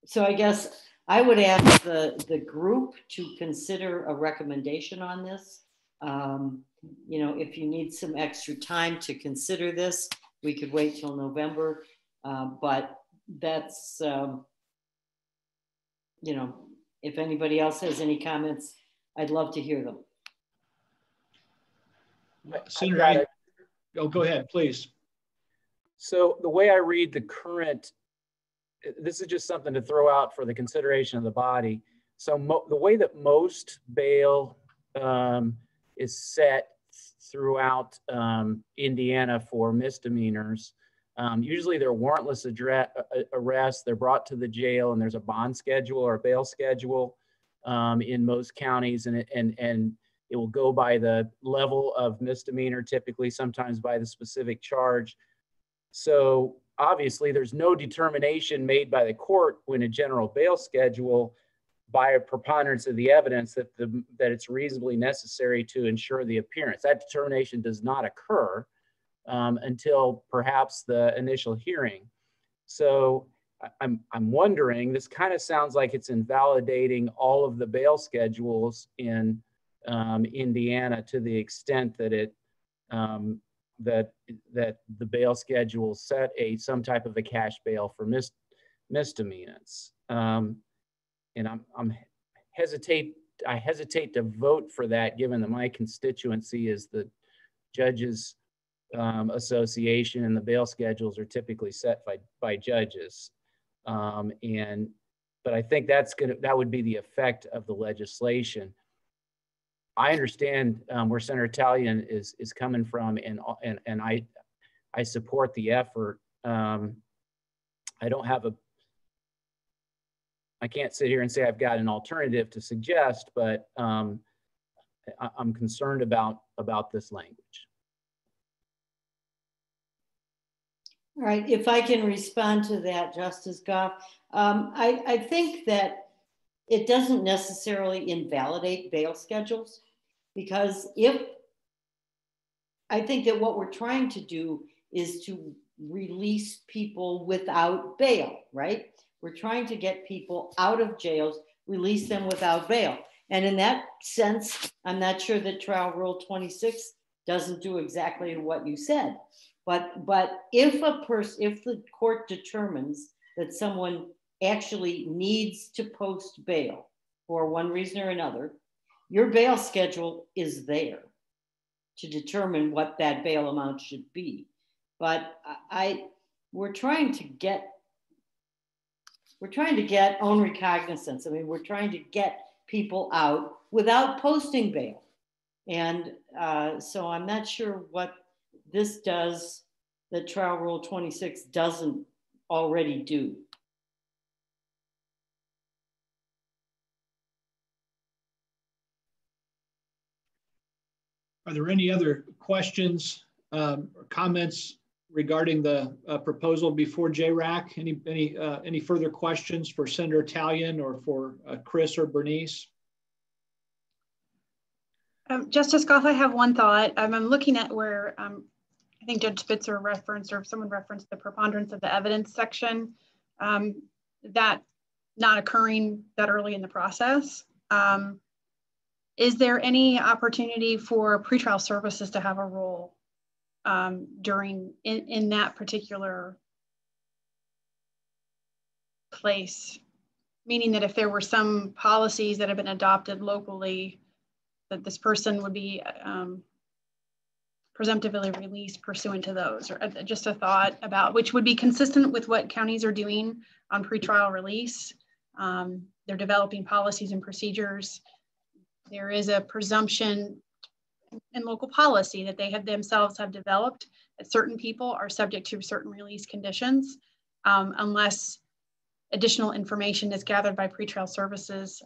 So I guess I would ask the group to consider a recommendation on this. You know, if you need some extra time to consider this, we could wait till November. But that's, you know, if anybody else has any comments, I'd love to hear them. Senator, go ahead, please. So the way I read the current, this is just something to throw out for the consideration of the body. So the way that most bail is set throughout Indiana for misdemeanors, usually they're warrantless arrests, they're brought to the jail, and there's a bond schedule or a bail schedule in most counties, and it will go by the level of misdemeanor, typically, sometimes by the specific charge. So obviously there's no determination made by the court when a general bail schedule by a preponderance of the evidence that it's reasonably necessary to ensure the appearance. That determination does not occur until perhaps the initial hearing. So I'm wondering, this kind of sounds like it's invalidating all of the bail schedules in Indiana to the extent that it that the bail schedule set some type of a cash bail for misdemeanors. And I hesitate to vote for that, given that my constituency is the Judges Association, and the bail schedules are typically set by judges. But I think that would be the effect of the legislation. I understand where Senator Talion is coming from, and I support the effort. I can't sit here and say I've got an alternative to suggest, but I'm concerned about this language. All right, if I can respond to that, Justice Goff, I think that it doesn't necessarily invalidate bail schedules, because I think that what we're trying to do is to release people without bail, right? We're trying to get people out of jails, release them without bail. And in that sense, I'm not sure that Trial Rule 26 doesn't do exactly what you said. But if the court determines that someone actually needs to post bail for one reason or another, your bail schedule is there to determine what that bail amount should be. But we're trying to get own recognizance. I mean, we're trying to get people out without posting bail. And so I'm not sure what this does that Trial Rule 26 doesn't already do. Are there any other questions or comments regarding the proposal before JRAC? Any further questions for Senator Talion or for Chris or Bernice? Justice Goff, I have one thought. I'm looking at where I think Judge Spitzer referenced, or someone referenced, the preponderance of the evidence section, that not occurring that early in the process. Is there any opportunity for pretrial services to have a role in that particular place? Meaning that if there were some policies that have been adopted locally, that this person would be presumptively released pursuant to those, or just a thought about, which would be consistent with what counties are doing on pretrial release. They're developing policies and procedures. There is a presumption in local policy that they themselves have developed that certain people are subject to certain release conditions unless additional information is gathered by pretrial services.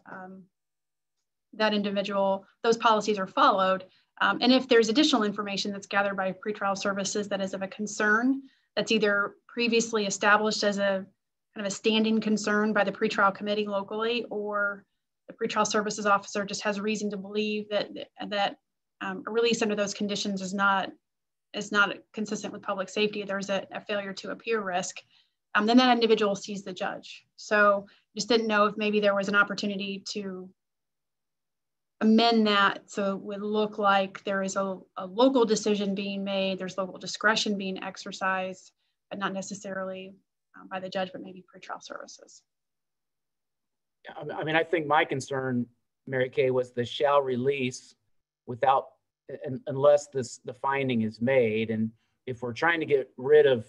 Those policies are followed. And if there's additional information that's gathered by pretrial services that is of a concern, that's either previously established as a kind of a standing concern by the pretrial committee locally, or the pretrial services officer just has reason to believe that a release under those conditions is not consistent with public safety, there's a failure to appear risk, then that individual sees the judge. So just didn't know if maybe there was an opportunity to amend that so it would look like there is a local decision being made, there's local discretion being exercised, but not necessarily by the judge, but maybe pretrial services. I mean, I think my concern, Mary Kay, was the shall release without, unless the finding is made. And if we're trying to get rid of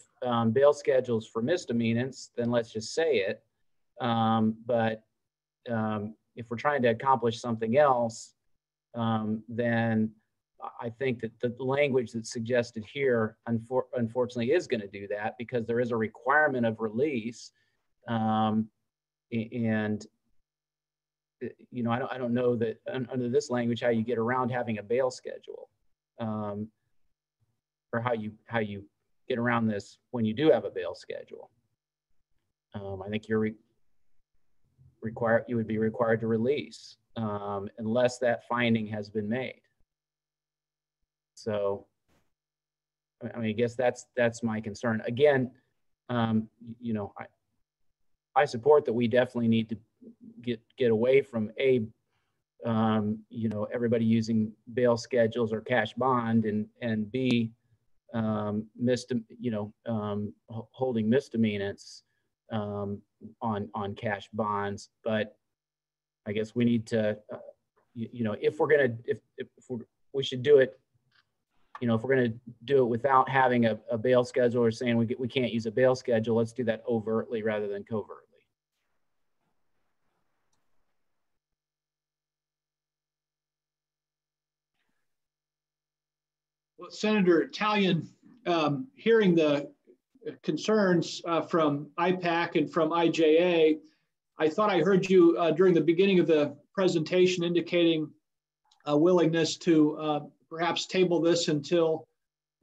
bail schedules for misdemeanors, then let's just say it. But if we're trying to accomplish something else, then I think that the language that's suggested here, unfortunately, is going to do that, because there is a requirement of release. And you know, I don't know that under this language how you get around having a bail schedule, or how you get around this when you do have a bail schedule. I think you would be required to release unless that finding has been made. So, I mean, I guess that's my concern. Again, you know, I support that we definitely need to get away from you know, everybody using bail schedules or cash bond, and B, holding misdemeanors on cash bonds. But I guess we need to, you know, if we should do it, you know, if we're going to do it without having a bail schedule or saying we can't use a bail schedule, let's do that overtly rather than covertly. Well, Senator Talion, hearing the concerns from IPAC and from IJA, I thought I heard you during the beginning of the presentation indicating a willingness to perhaps table this until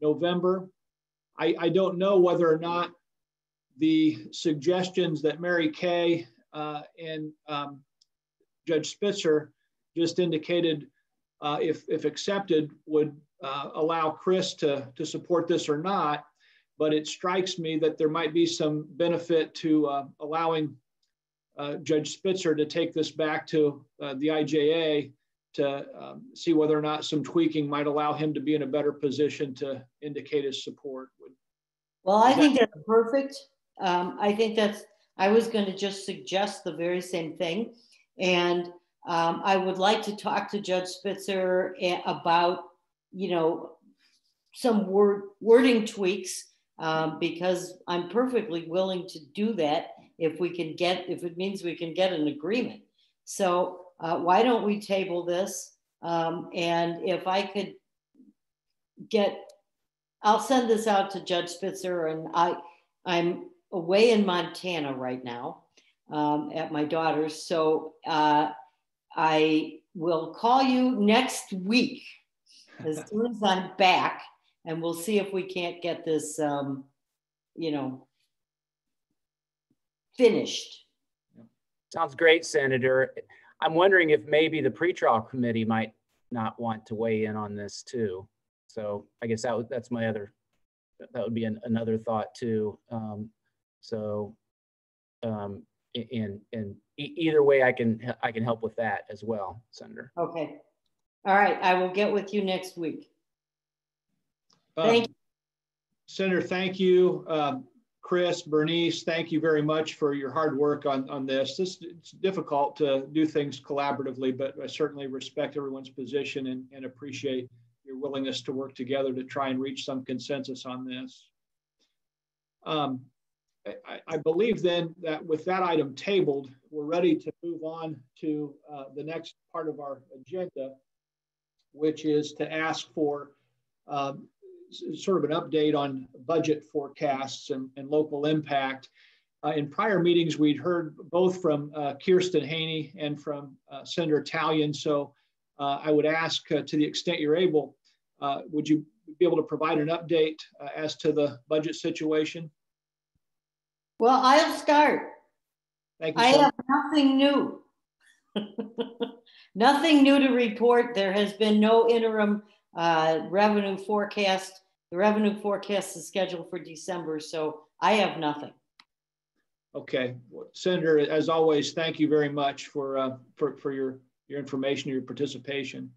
November. I don't know whether or not the suggestions that Mary Kay and Judge Spitzer just indicated, if accepted, would allow Chris to support this or not. But it strikes me that there might be some benefit to allowing Judge Spitzer to take this back to the IJA to see whether or not some tweaking might allow him to be in a better position to indicate his support. Well, I think that's perfect. I think I was going to just suggest the very same thing. And I would like to talk to Judge Spitzer about, you know, some wording tweaks, because I'm perfectly willing to do that if it means we can get an agreement. So why don't we table this? And if I could I'll send this out to Judge Spitzer, and I'm away in Montana right now at my daughter's. So I will call you next week as soon as I'm back, and we'll see if we can't get this, you know, finished. Sounds great, Senator. I'm wondering if maybe the pretrial committee might not want to weigh in on this too. So I guess that would be another thought too. Either way, I can help with that as well, Senator. Okay. All right. I will get with you next week. Thank you. Senator, thank you. Chris, Bernice, thank you very much for your hard work on this. It's difficult to do things collaboratively, but I certainly respect everyone's position and appreciate your willingness to work together to try and reach some consensus on this. I believe then that with that item tabled, we're ready to move on to the next part of our agenda, which is to ask for sort of an update on budget forecasts and local impact. In prior meetings, we'd heard both from Kirsten Haney and from Senator Talion. So I would ask, to the extent you're able, would you be able to provide an update as to the budget situation? Well, I'll start. Thank you, I Senator. have nothing new. Nothing new to report. There has been no interim revenue forecast. The revenue forecast is scheduled for December, so I have nothing. Okay, well, Senator, as always, thank you very much for your information, your participation.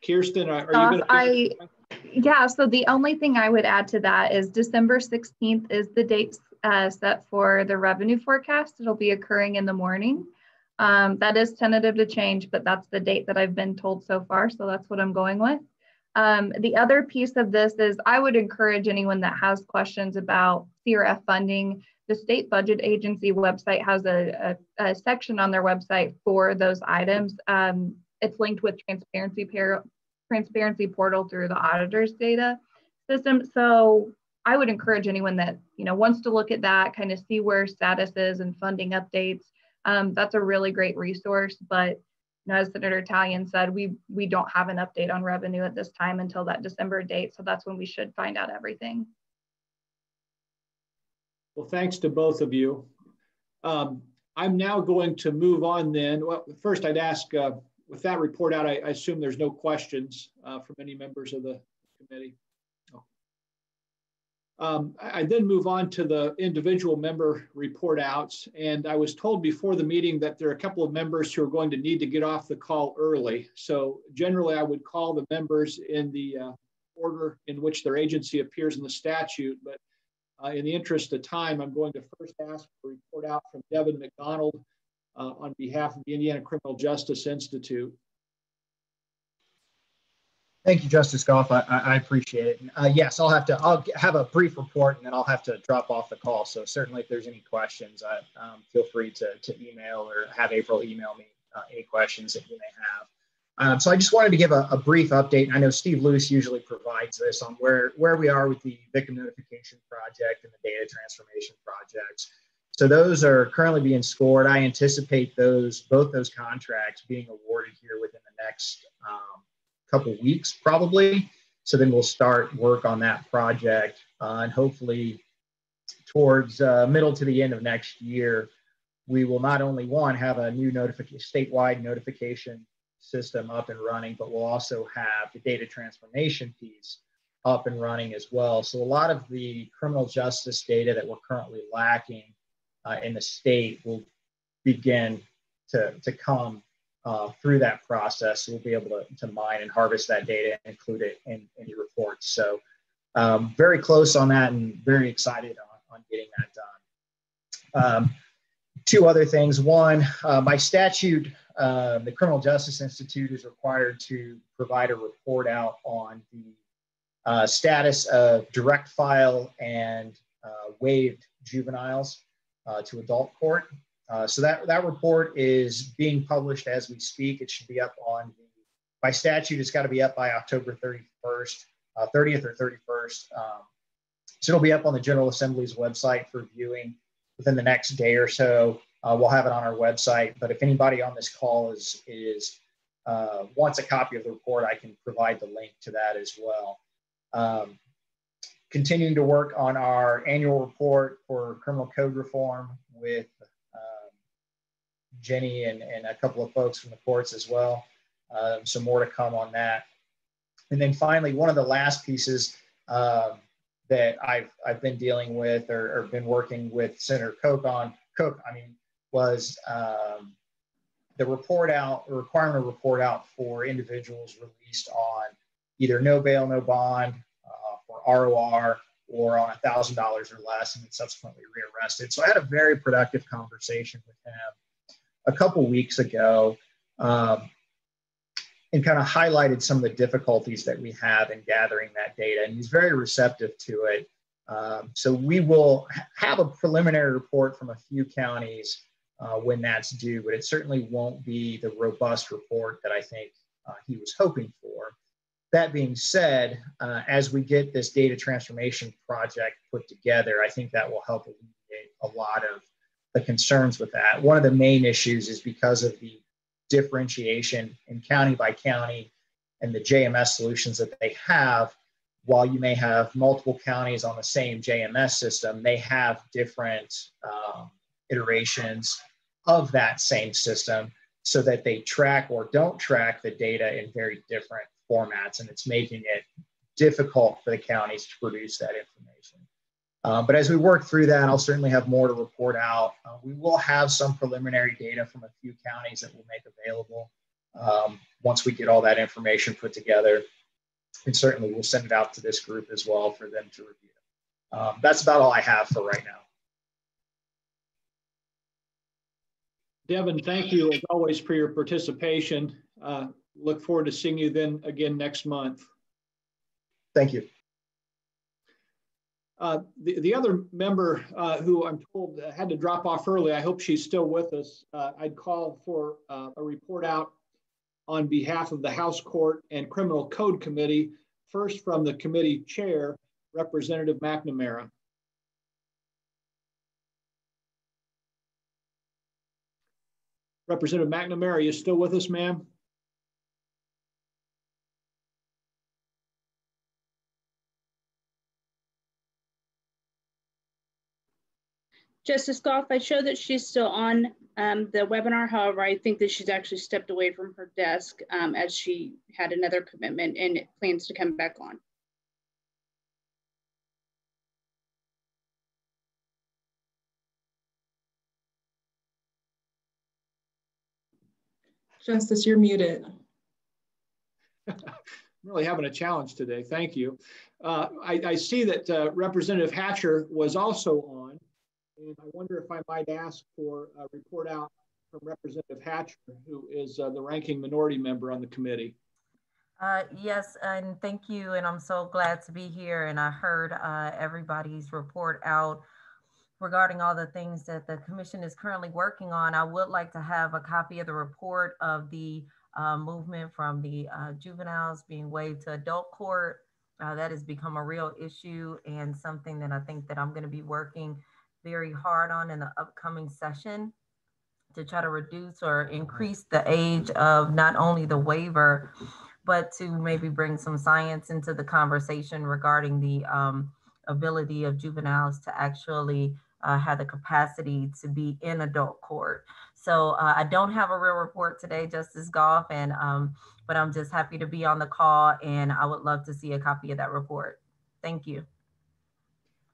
Kirsten, are you going to? Yeah, so the only thing I would add to that is December 16th is the date set for the revenue forecast. It'll be occurring in the morning. That is tentative to change, but that's the date that I've been told so far. So that's what I'm going with. The other piece of this is I would encourage anyone that has questions about CRF funding. The state budget agency website has a section on their website for those items. It's linked with transparency portal through the auditor's data system. So I would encourage anyone that wants to look at that, kind of see where status is and funding updates. That's a really great resource. But as Senator Talion said, we don't have an update on revenue at this time until that December date. So that's when we should find out everything. Well, thanks to both of you. I'm now going to move on then. Well, first I'd ask, with that report out, I assume there's no questions from any members of the committee. I then move on to the individual member report outs. And I was told before the meeting that there are a couple of members who are going to need to get off the call early. So generally I would call the members in the order in which their agency appears in the statute. But in the interest of time, I'm going to first ask for a report out from Devin McDonald on behalf of the Indiana Criminal Justice Institute. Thank you, Justice Goff. I appreciate it. Yes, I'll have a brief report and then I'll have to drop off the call. So certainly if there's any questions, feel free to email or have April email me any questions that you may have. So I just wanted to give a brief update. I know Steve Luce usually provides this on where we are with the victim notification project and the data transformation projects. So those are currently being scored. I anticipate both those contracts being awarded here within the next couple weeks probably. So then we'll start work on that project and hopefully towards middle to the end of next year, we will not only have a new statewide notification system up and running, but we'll also have the data transformation piece up and running as well. So a lot of the criminal justice data that we're currently lacking in the state will begin to come through that process. We'll be able to mine and harvest that data and include it in your reports. So very close on that and very excited on getting that done. Two other things. One, by statute, the Criminal Justice Institute is required to provide a report out on the status of direct file and waived juveniles to adult court. So that report is being published as we speak. It should be up by statute, it's got to be up by October 30th or 31st. So it'll be up on the General Assembly's website for viewing within the next day or so. We'll have it on our website, but if anybody on this call wants a copy of the report, I can provide the link to that as well. Continuing to work on our annual report for criminal code reform with Jenny and a couple of folks from the courts as well. Some more to come on that. And then finally, one of the last pieces that I've been dealing with or been working with Senator Cook on, was the requirement of report out for individuals released on either no bail, no bond, for ROR, or on $1,000 or less, and then subsequently rearrested. So I had a very productive conversation with him a couple weeks ago and kind of highlighted some of the difficulties that we have in gathering that data, and he's very receptive to it. So we will have a preliminary report from a few counties when that's due, but it certainly won't be the robust report that I think he was hoping for. That being said, as we get this data transformation project put together, I think that will help alleviate a lot of the concerns with that. One of the main issues is because of the differentiation in county by county and the JMS solutions that they have. While you may have multiple counties on the same JMS system, they have different iterations of that same system so that they track or don't track the data in very different formats, and it's making it difficult for the counties to produce that information. But as we work through that, I'll certainly have more to report out. We will have some preliminary data from a few counties that we'll make available once we get all that information put together. And certainly we'll send it out to this group as well for them to review. That's about all I have for right now. Devin, thank you as always for your participation. Look forward to seeing you then again next month. Thank you. The other member who I'm told had to drop off early, I hope she's still with us. I'd call for a report out on behalf of the House Court and Criminal Code Committee, first from the committee chair, Representative McNamara. Representative McNamara, are you still with us, ma'am? Justice Goff, I show that she's still on the webinar. However, I think that she's actually stepped away from her desk as she had another commitment and plans to come back on. Justice, you're muted. I'm really having a challenge today. Thank you. I see that Representative Hatcher was also on, and I wonder if I might ask for a report out from Representative Hatcher, who is the ranking minority member on the committee. Yes, and thank you. And I'm so glad to be here. And I heard everybody's report out regarding all the things that the commission is currently working on. I would like to have a copy of the report of the movement from the juveniles being waived to adult court. That has become a real issue and something that I think that I'm going to be working very hard on in the upcoming session to try to reduce or increase the age of not only the waiver, but to maybe bring some science into the conversation regarding the ability of juveniles to actually have the capacity to be in adult court. So I don't have a real report today, Justice Goff, and but I'm just happy to be on the call, and I would love to see a copy of that report. Thank you.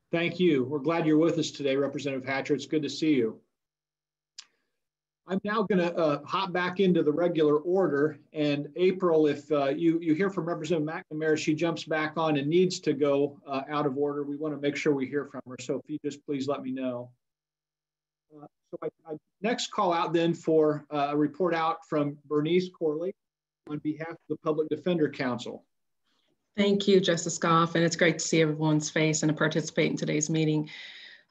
Thank you. We're glad you're with us today, Representative Hatcher. It's good to see you. I'm now going to hop back into the regular order. And April, if you hear from Representative McNamara, she jumps back on and needs to go out of order, we want to make sure we hear from her. So if you just please let me know. So I next call out then for a report out from Bernice Corley on behalf of the Public Defender Council. Thank you, Justice Goff, and it's great to see everyone's face and to participate in today's meeting.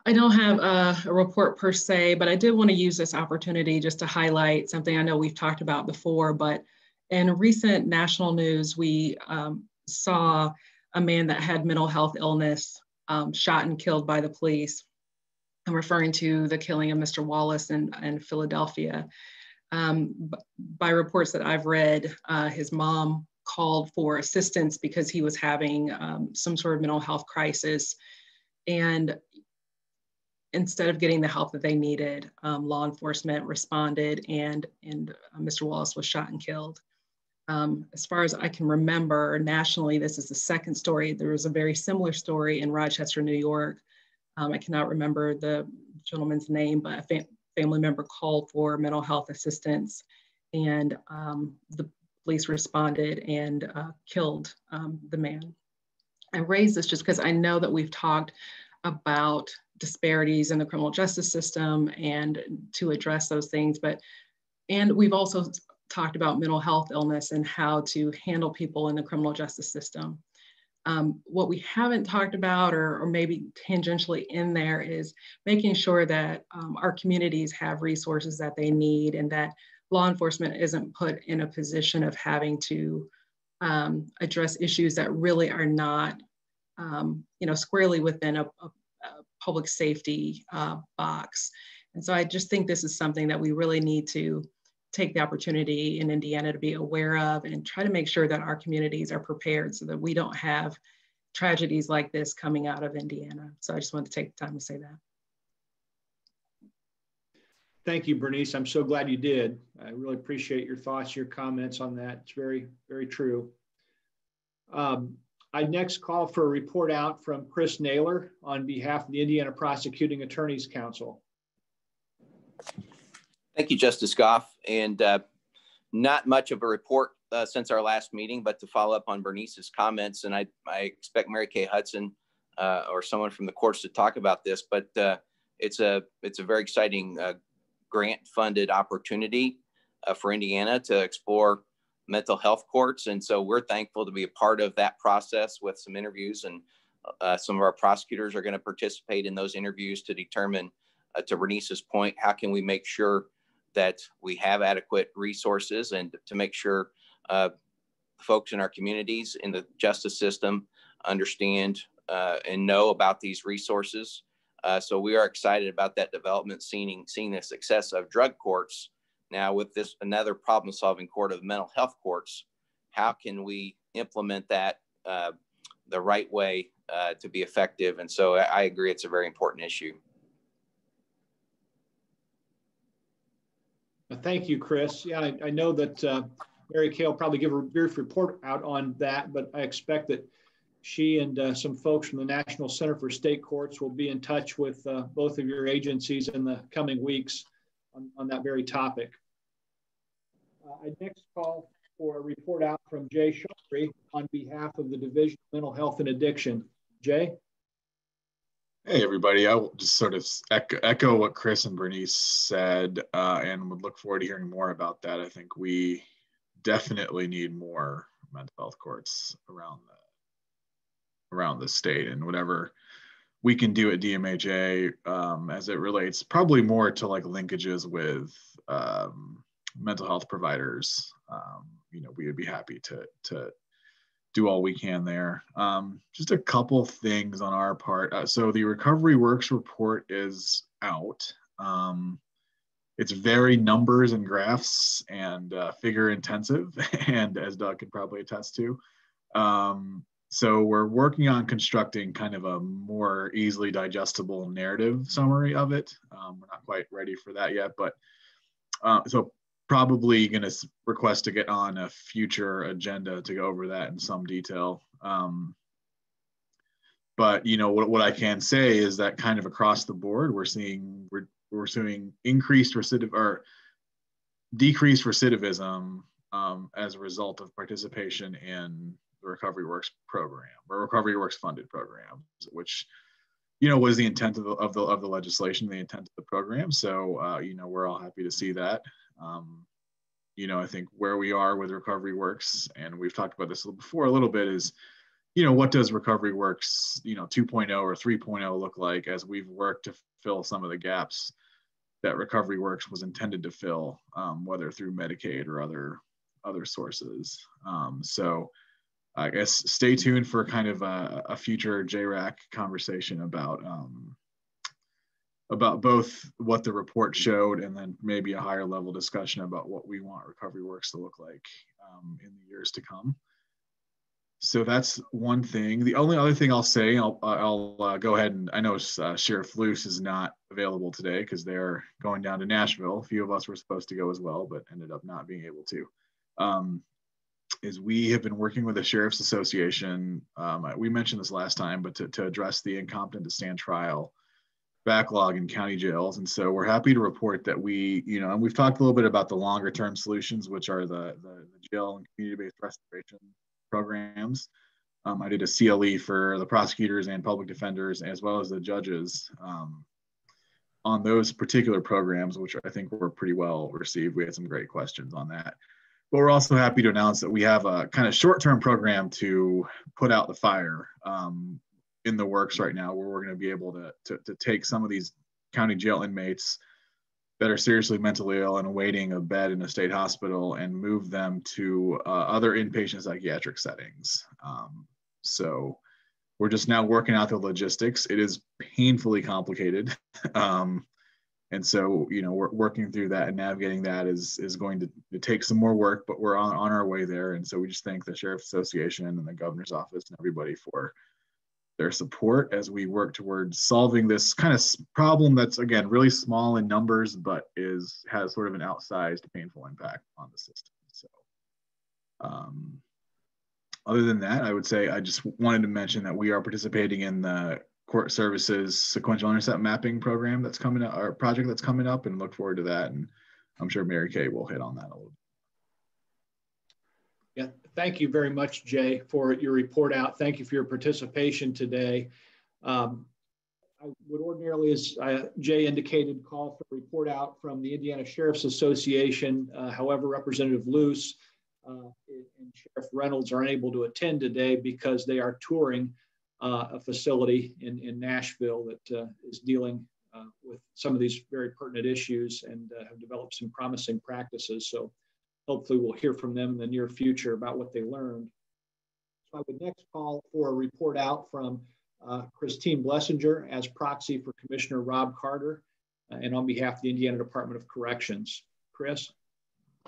I don't have a report per se, but I did want to use this opportunity just to highlight something I know we've talked about before, but in recent national news, we saw a man that had mental health illness shot and killed by the police. I'm referring to the killing of Mr. Wallace in Philadelphia. By reports that I've read, his mom called for assistance because he was having some sort of mental health crisis. And instead of getting the help that they needed, law enforcement responded and Mr. Wallace was shot and killed. As far as I can remember, nationally, this is the second story. There was a very similar story in Rochester, New York. I cannot remember the gentleman's name, but a family member called for mental health assistance, and the police responded and killed the man. I raise this just because I know that we've talked about disparities in the criminal justice system and to address those things, and we've also talked about mental health illness and how to handle people in the criminal justice system. What we haven't talked about or maybe tangentially in there is making sure that our communities have resources that they need and that law enforcement isn't put in a position of having to address issues that really are not squarely within a public safety box. And so I just think this is something that we really need to take the opportunity in Indiana to be aware of and try to make sure that our communities are prepared so that we don't have tragedies like this coming out of Indiana. So I just wanted to take the time to say that. Thank you, Bernice. I'm so glad you did. I really appreciate your thoughts, your comments on that. It's very, very true. I next call for a report out from Chris Naylor on behalf of the Indiana Prosecuting Attorneys Council. Thank you, Justice Goff. And not much of a report since our last meeting, but to follow up on Bernice's comments, and I expect Mary Kay Hudson or someone from the courts to talk about this, but it's a very exciting grant-funded opportunity for Indiana to explore mental health courts. And so we're thankful to be a part of that process with some interviews, and some of our prosecutors are going to participate in those interviews to determine, to Bernice's point, how can we make sure that we have adequate resources, and to make sure folks in our communities in the justice system understand and know about these resources. So we are excited about that development, seeing the success of drug courts. Now with this, another problem-solving court of mental health courts, how can we implement that the right way to be effective? And so I agree, it's a very important issue. Thank you, Chris. Yeah, I know that Mary Kay will probably give a brief report out on that, but I expect that she and some folks from the National Center for State Courts will be in touch with both of your agencies in the coming weeks on that very topic. I next call for a report out from Jay Chaudhry on behalf of the Division of Mental Health and Addiction. Jay? Hey, everybody. I will just sort of echo what Chris and Bernice said, and would look forward to hearing more about that. I think we definitely need more mental health courts around the state, and whatever we can do at DMHA as it relates probably more to like linkages with mental health providers. You know, we would be happy to do all we can there. Just a couple things on our part. So the Recovery Works report is out. It's very numbers and graphs and figure intensive, and as Doug can probably attest to. So we're working on constructing kind of a more easily digestible narrative summary of it. We're not quite ready for that yet, but so probably going to request to get on a future agenda to go over that in some detail. But you know what I can say is that kind of across the board, we're seeing increased decreased recidivism as a result of participation in the Recovery Works program, or Recovery Works funded programs, which you know was the intent of the legislation, the intent of the program. So you know, we're all happy to see that. You know, I think where we are with Recovery Works, and we've talked about this before a little bit, is, you know, what does Recovery Works, you know, 2.0 or 3.0 look like as we've worked to fill some of the gaps that Recovery Works was intended to fill, whether through Medicaid or other sources. So I guess stay tuned for kind of a future JRAC conversation about both what the report showed and then maybe a higher level discussion about what we want Recovery Works to look like in the years to come. So that's one thing. The only other thing I'll say, I'll go ahead and, I know Sheriff Luce is not available today because they're going down to Nashville. A few of us were supposed to go as well, but ended up not being able to. Is we have been working with the Sheriff's Association. We mentioned this last time, but to address the incompetent to stand trial backlog in county jails. And so we're happy to report that we, you know, and we've talked a little bit about the longer term solutions, which are the jail and community-based restoration programs. I did a CLE for the prosecutors and public defenders, as well as the judges on those particular programs, which I think were pretty well received. We had some great questions on that. But we're also happy to announce that we have a kind of short-term program to put out the fire in the works right now, where we're going to be able to take some of these county jail inmates that are seriously mentally ill and awaiting a bed in a state hospital and move them to other inpatient psychiatric settings. So we're just now working out the logistics. It is painfully complicated. And so, you know, we're working through that, and navigating that is going to take some more work, but we're on our way there. And so we just thank the Sheriff's Association and the Governor's Office and everybody for their support as we work towards solving this kind of problem that's, again, really small in numbers, but has sort of an outsized painful impact on the system. So Other than that, I would say I just wanted to mention that we are participating in the Court Services sequential intercept mapping program that's coming up, our project that's coming up, and look forward to that. And I'm sure Mary Kay will hit on that a little bit. Yeah, thank you very much, Jay, for your report out. Thank you for your participation today. I would ordinarily, as Jay indicated, call for a report out from the Indiana Sheriff's Association. However, Representative Luce and Sheriff Reynolds are unable to attend today because they are touring a facility in Nashville that is dealing with some of these very pertinent issues and have developed some promising practices. So hopefully we'll hear from them in the near future about what they learned. So I would next call for a report out from Christine Blessinger as proxy for Commissioner Rob Carter and on behalf of the Indiana Department of Corrections. Chris?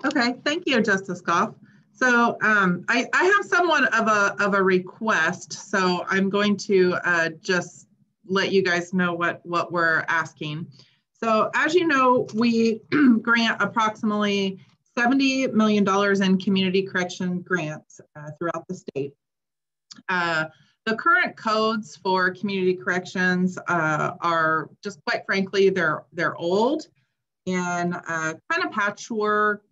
Okay, thank you, Justice Goff. So I have somewhat of a request, so I'm going to just let you guys know what we're asking. So as you know, we grant approximately $70 million in community correction grants throughout the state. The current codes for community corrections are just, quite frankly, they're old and kind of patchwork.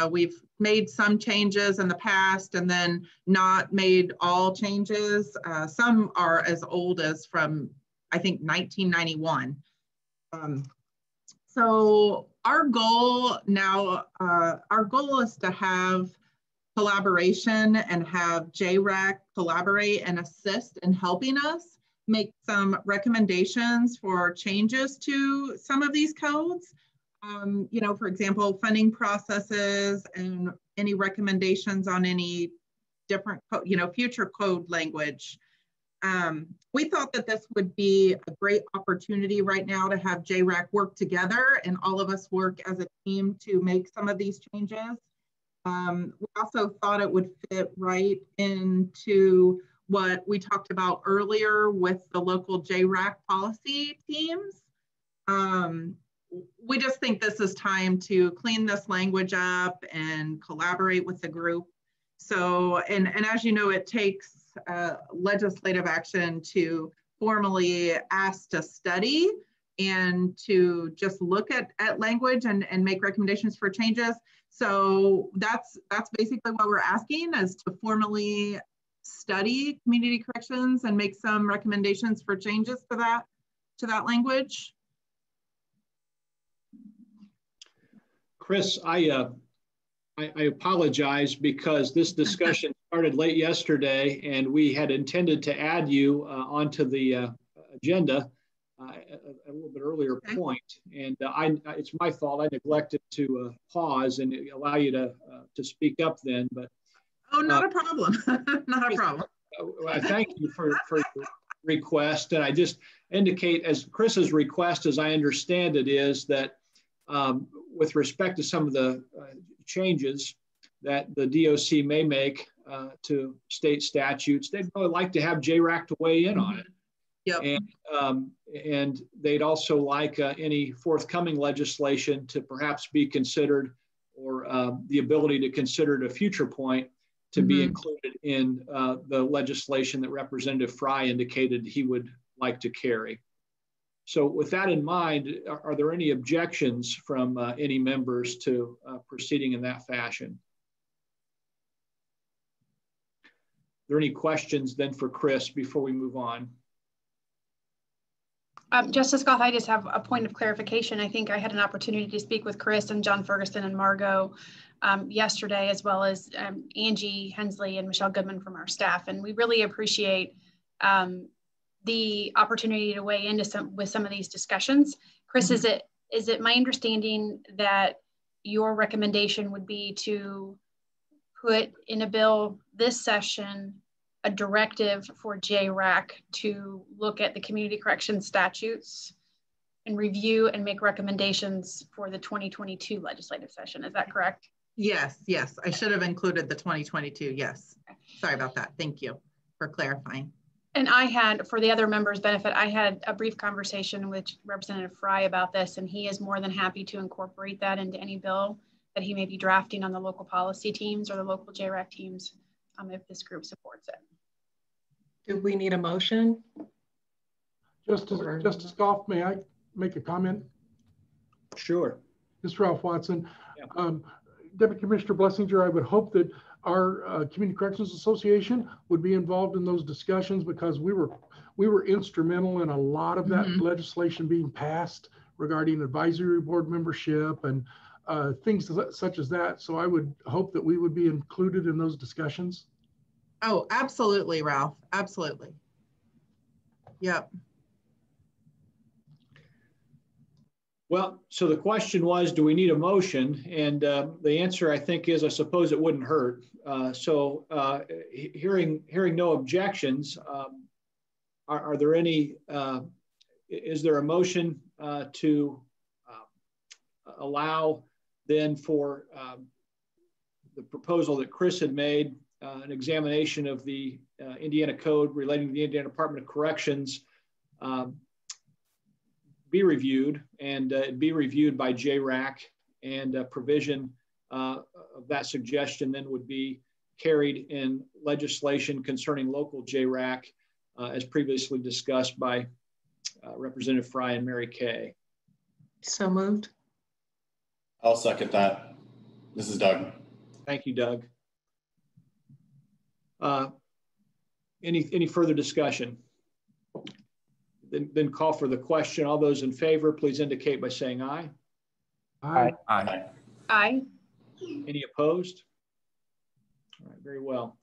We've made some changes in the past and then not made all changes. Some are as old as from, I think, 1991. So our goal now, our goal is to have collaboration and have JRAC collaborate and assist in helping us make some recommendations for changes to some of these codes. You know, for example, funding processes and any recommendations on any different, future code language. We thought that this would be a great opportunity right now to have JRAC work together and all of us work as a team to make some of these changes. We also thought it would fit right into what we talked about earlier with the local JRAC policy teams. We just think this is time to clean this language up and collaborate with the group. So, and as you know, it takes legislative action to formally ask to study and to just look at language and make recommendations for changes. So that's basically what we're asking, is to formally study community corrections and make some recommendations for changes to that language. Chris, I apologize because this discussion started late yesterday and we had intended to add you onto the agenda at a little bit earlier point. And it's my fault. I neglected to pause and allow you to speak up then. But not a problem. Not a problem. I thank you for your request. And I just indicate, as Chris's request, as I understand it, is that with respect to some of the changes that the DOC may make to state statutes, they'd really like to have JRAC to weigh in on it. Yep. And they'd also like any forthcoming legislation to perhaps be considered, or the ability to consider at a future point to be included in the legislation that Representative Fry indicated he would like to carry. So with that in mind, are there any objections from any members to proceeding in that fashion? Are there any questions then for Chris before we move on? Justice Goff, I just have a point of clarification. I think I had an opportunity to speak with Chris and John Ferguson and Margot yesterday, as well as Angie Hensley and Michelle Goodman from our staff. And we really appreciate the opportunity to weigh into with some of these discussions. Chris, is it my understanding that your recommendation would be to put in a bill this session a directive for JRAC to look at the community correction statutes and review and make recommendations for the 2022 legislative session? Is that correct? Yes. I should have included the 2022. Yes. Sorry about that. Thank you for clarifying. And I had, for the other members' benefit, I had a brief conversation with Representative Fry about this, and he is more than happy to incorporate that into any bill that he may be drafting on the local policy teams or the local JRAC teams if this group supports it. Do we need a motion? Justice Goff, may I make a comment? Sure. This is Ralph Watson. Yeah. Deputy Commissioner Blessinger, I would hope that our Community Corrections Association would be involved in those discussions, because we were instrumental in a lot of that legislation being passed regarding advisory board membership and things such as that. So I would hope that we would be included in those discussions. Oh, absolutely, Ralph. Absolutely. Yep. Well, so the question was, do we need a motion? And the answer, I think, is I suppose it wouldn't hurt. Hearing no objections, are there any, is there a motion to allow then for the proposal that Chris had made, an examination of the Indiana Code relating to the Indiana Department of Corrections be reviewed, and be reviewed by JRAC, and provision of that suggestion then would be carried in legislation concerning local JRAC as previously discussed by Representative Fry and Mary Kay. So moved. I'll second that. This is Doug. Thank you, Doug. Any further discussion? Then call for the question. All those in favor, please indicate by saying aye. Aye. Aye. Aye. Any opposed? All right, very well.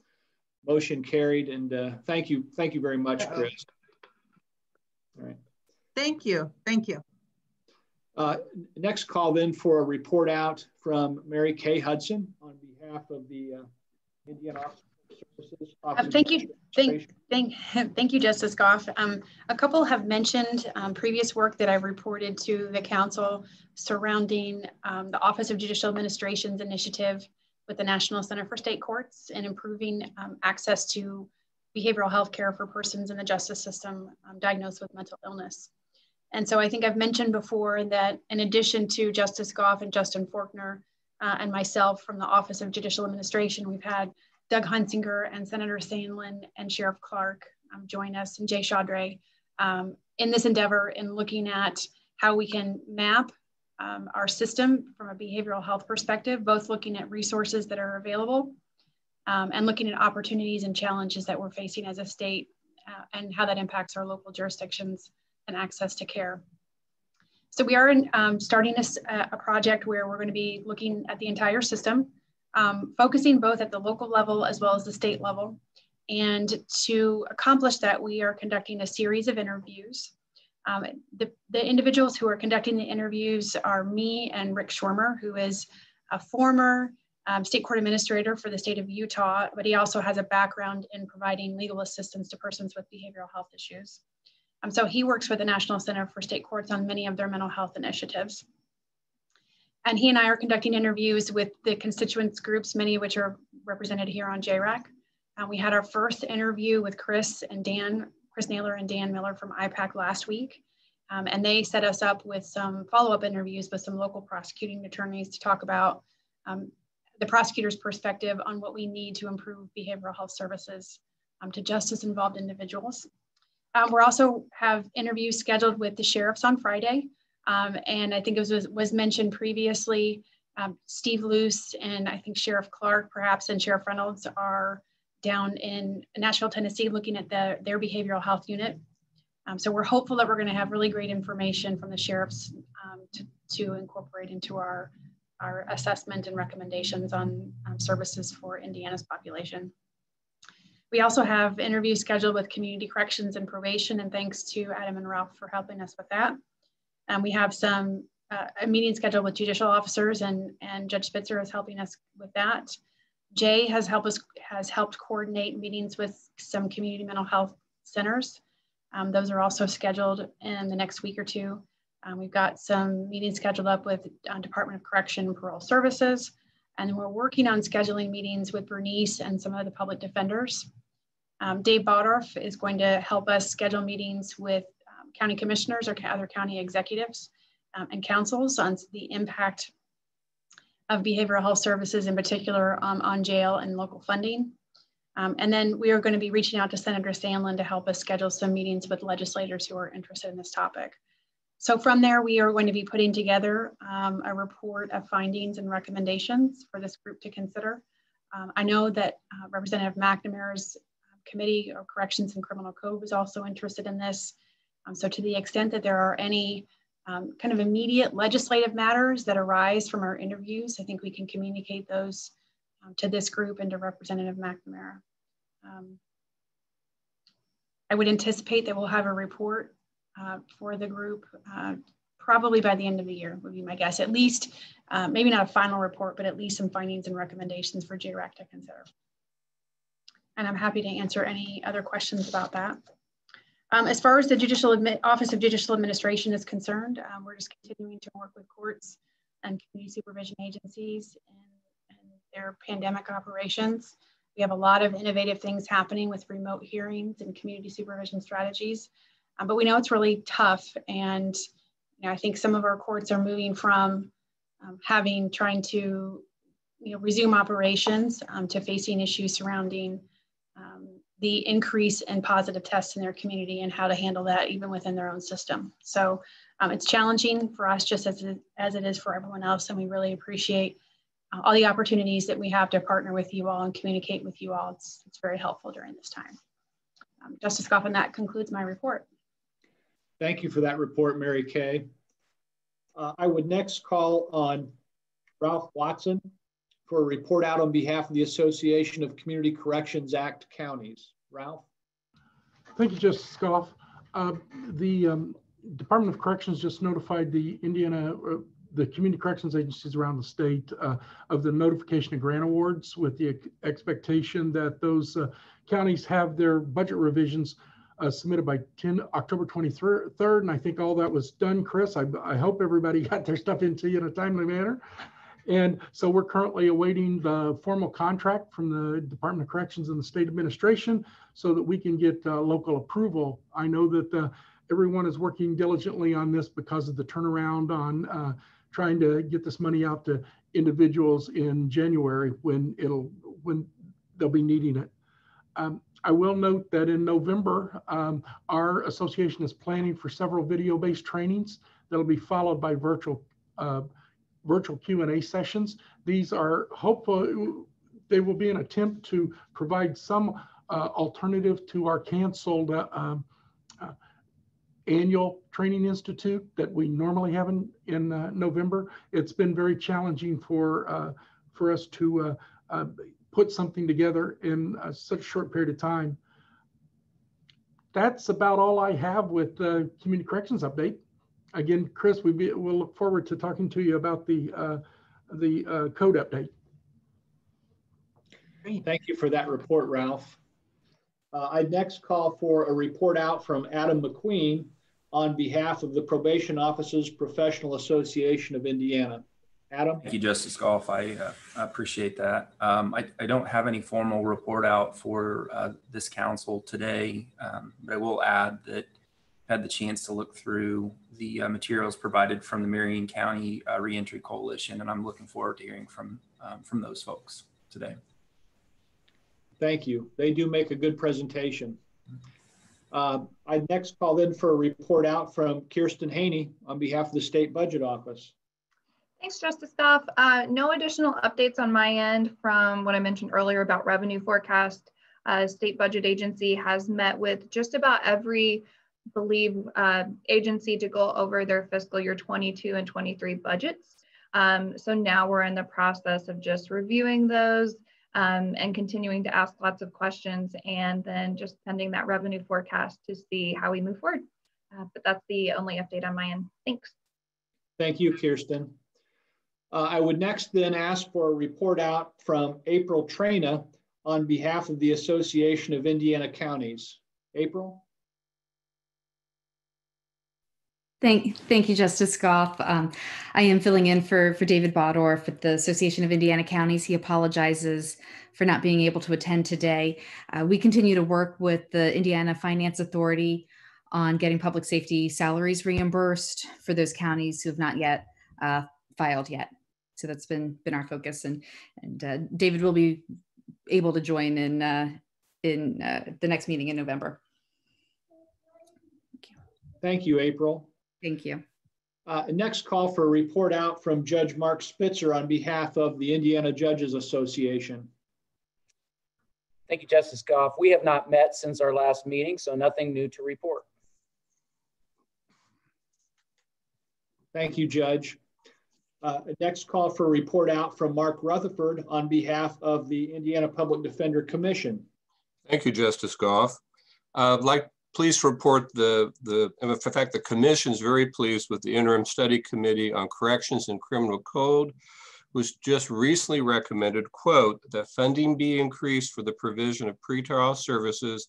Motion carried, and thank you very much, Chris. All right. Thank you. Thank you. Next call then for a report out from Mary Kay Hudson on behalf of the Indiana Office of Services. Thank you, Justice Goff. A couple have mentioned previous work that I've reported to the council surrounding the Office of Judicial Administration's initiative with the National Center for State Courts and improving access to behavioral health care for persons in the justice system diagnosed with mental illness. And so I think I've mentioned before that in addition to Justice Goff and Justin Faulkner and myself from the Office of Judicial Administration, we've had Doug Hunsinger and Senator Sandlin and Sheriff Clark join us, and Jay Chaudhry in this endeavor in looking at how we can map our system from a behavioral health perspective, both looking at resources that are available and looking at opportunities and challenges that we're facing as a state and how that impacts our local jurisdictions and access to care. So we are starting a project where we're going to be looking at the entire system, focusing both at the local level as well as the state level. And to accomplish that, we are conducting a series of interviews. The individuals who are conducting the interviews are me and Rick Schwimmer, who is a former state court administrator for the state of Utah, but he also has a background in providing legal assistance to persons with behavioral health issues. So he works with the National Center for State Courts on many of their mental health initiatives. And he and I are conducting interviews with the constituents groups, many of which are represented here on JRAC. We had our first interview with Chris Naylor and Dan Miller from IPAC last week. And they set us up with some follow-up interviews with some local prosecuting attorneys to talk about the prosecutor's perspective on what we need to improve behavioral health services to justice-involved individuals. We're also have interviews scheduled with the sheriffs on Friday. And I think it was mentioned previously, Steve Luce and I think Sheriff Clark perhaps and Sheriff Reynolds are down in Nashville, Tennessee, looking at their behavioral health unit. So we're hopeful that we're going to have really great information from the sheriffs to incorporate into our assessment and recommendations on services for Indiana's population. We also have interviews scheduled with community corrections and probation, and thanks to Adam and Ralph for helping us with that. We have some a meeting scheduled with judicial officers, and Judge Spitzer is helping us with that. Jay has helped coordinate meetings with some community mental health centers. Those are also scheduled in the next week or two. We've got some meetings scheduled up with Department of Correction and Parole Services, and we're working on scheduling meetings with Bernice and some of the public defenders. Dave Bodorf is going to help us schedule meetings with county commissioners or other county executives and councils on the impact of behavioral health services, in particular on jail and local funding. And then we are going to be reaching out to Senator Sandlin to help us schedule some meetings with legislators who are interested in this topic. So from there, we are going to be putting together a report of findings and recommendations for this group to consider. I know that Representative McNamara's Committee of Corrections and Criminal Code was also interested in this. So to the extent that there are any kind of immediate legislative matters that arise from our interviews, I think we can communicate those to this group and to Representative McNamara. I would anticipate that we'll have a report for the group probably by the end of the year would be my guess. At least, maybe not a final report, but at least some findings and recommendations for JRAC to consider. And I'm happy to answer any other questions about that. As far as the Office of Judicial Administration is concerned, we're just continuing to work with courts and community supervision agencies in their pandemic operations. We have a lot of innovative things happening with remote hearings and community supervision strategies, but we know it's really tough. And I think some of our courts are moving from trying to resume operations to facing issues surrounding the increase in positive tests in their community and how to handle that even within their own system. So it's challenging for us just as it is for everyone else. And we really appreciate all the opportunities that we have to partner with you all and communicate with you all. It's very helpful during this time. Justice Goff, and that concludes my report. Thank you for that report, Mary Kay. I would next call on Ralph Watson for a report out on behalf of the Association of Community Corrections Act Counties. Ralph? Thank you, Justice Goff. The Department of Corrections just notified the the community corrections agencies around the state of the notification of grant awards with the expectation that those counties have their budget revisions submitted by October 23rd. And I think all that was done, Chris. I hope everybody got their stuff into you in a timely manner. And so we're currently awaiting the formal contract from the Department of Corrections and the state administration so that we can get local approval. I know that everyone is working diligently on this because of the turnaround on trying to get this money out to individuals in January when they'll be needing it. I will note that in November, our association is planning for several video-based trainings that'll be followed by virtual Q&A sessions. These are hopeful, they will be an attempt to provide some alternative to our canceled annual training institute that we normally have in November. It's been very challenging for us to put something together in such a short period of time. That's about all I have with the community corrections update. Again, Chris, we'll look forward to talking to you about the code update. Great. Thank you for that report, Ralph. I next call for a report out from Adam McQueen on behalf of the Probation Officers Professional Association of Indiana. Adam? Thank you, Justice Goff. I appreciate that. I don't have any formal report out for this council today, but I will add that I had the chance to look through the materials provided from the Marion County Reentry Coalition, and I'm looking forward to hearing from those folks today. Thank you. They do make a good presentation. I next call in for a report out from Kirsten Haney on behalf of the State Budget Office. Thanks, Justice Goff. No additional updates on my end from what I mentioned earlier about revenue forecast. State Budget Agency has met with just about every, I believe, agency to go over their fiscal year 22 and 23 budgets. So now we're in the process of just reviewing those and continuing to ask lots of questions, and then just pending that revenue forecast to see how we move forward. But that's the only update on my end. Thanks. Thank you, Kirsten. I would next then ask for a report out from April Traina on behalf of the Association of Indiana Counties. April? Thank you, Justice Goff. I am filling in for David Bodorf at the Association of Indiana Counties. He apologizes for not being able to attend today. We continue to work with the Indiana Finance Authority on getting public safety salaries reimbursed for those counties who have not yet filed yet. So that's been our focus, and David will be able to join in in the next meeting in November. Thank you, April. Thank you. Next call for a report out from Judge Mark Spitzer on behalf of the Indiana Judges Association. Thank you, Justice Goff. We have not met since our last meeting, so nothing new to report. Thank you, Judge. Next call for a report out from Mark Rutherford on behalf of the Indiana Public Defender Commission. Thank you, Justice Goff. I'd like pleased to report in fact, the commission is very pleased with the Interim Study Committee on Corrections and Criminal Code, who's just recently recommended, quote, that funding be increased for the provision of pretrial services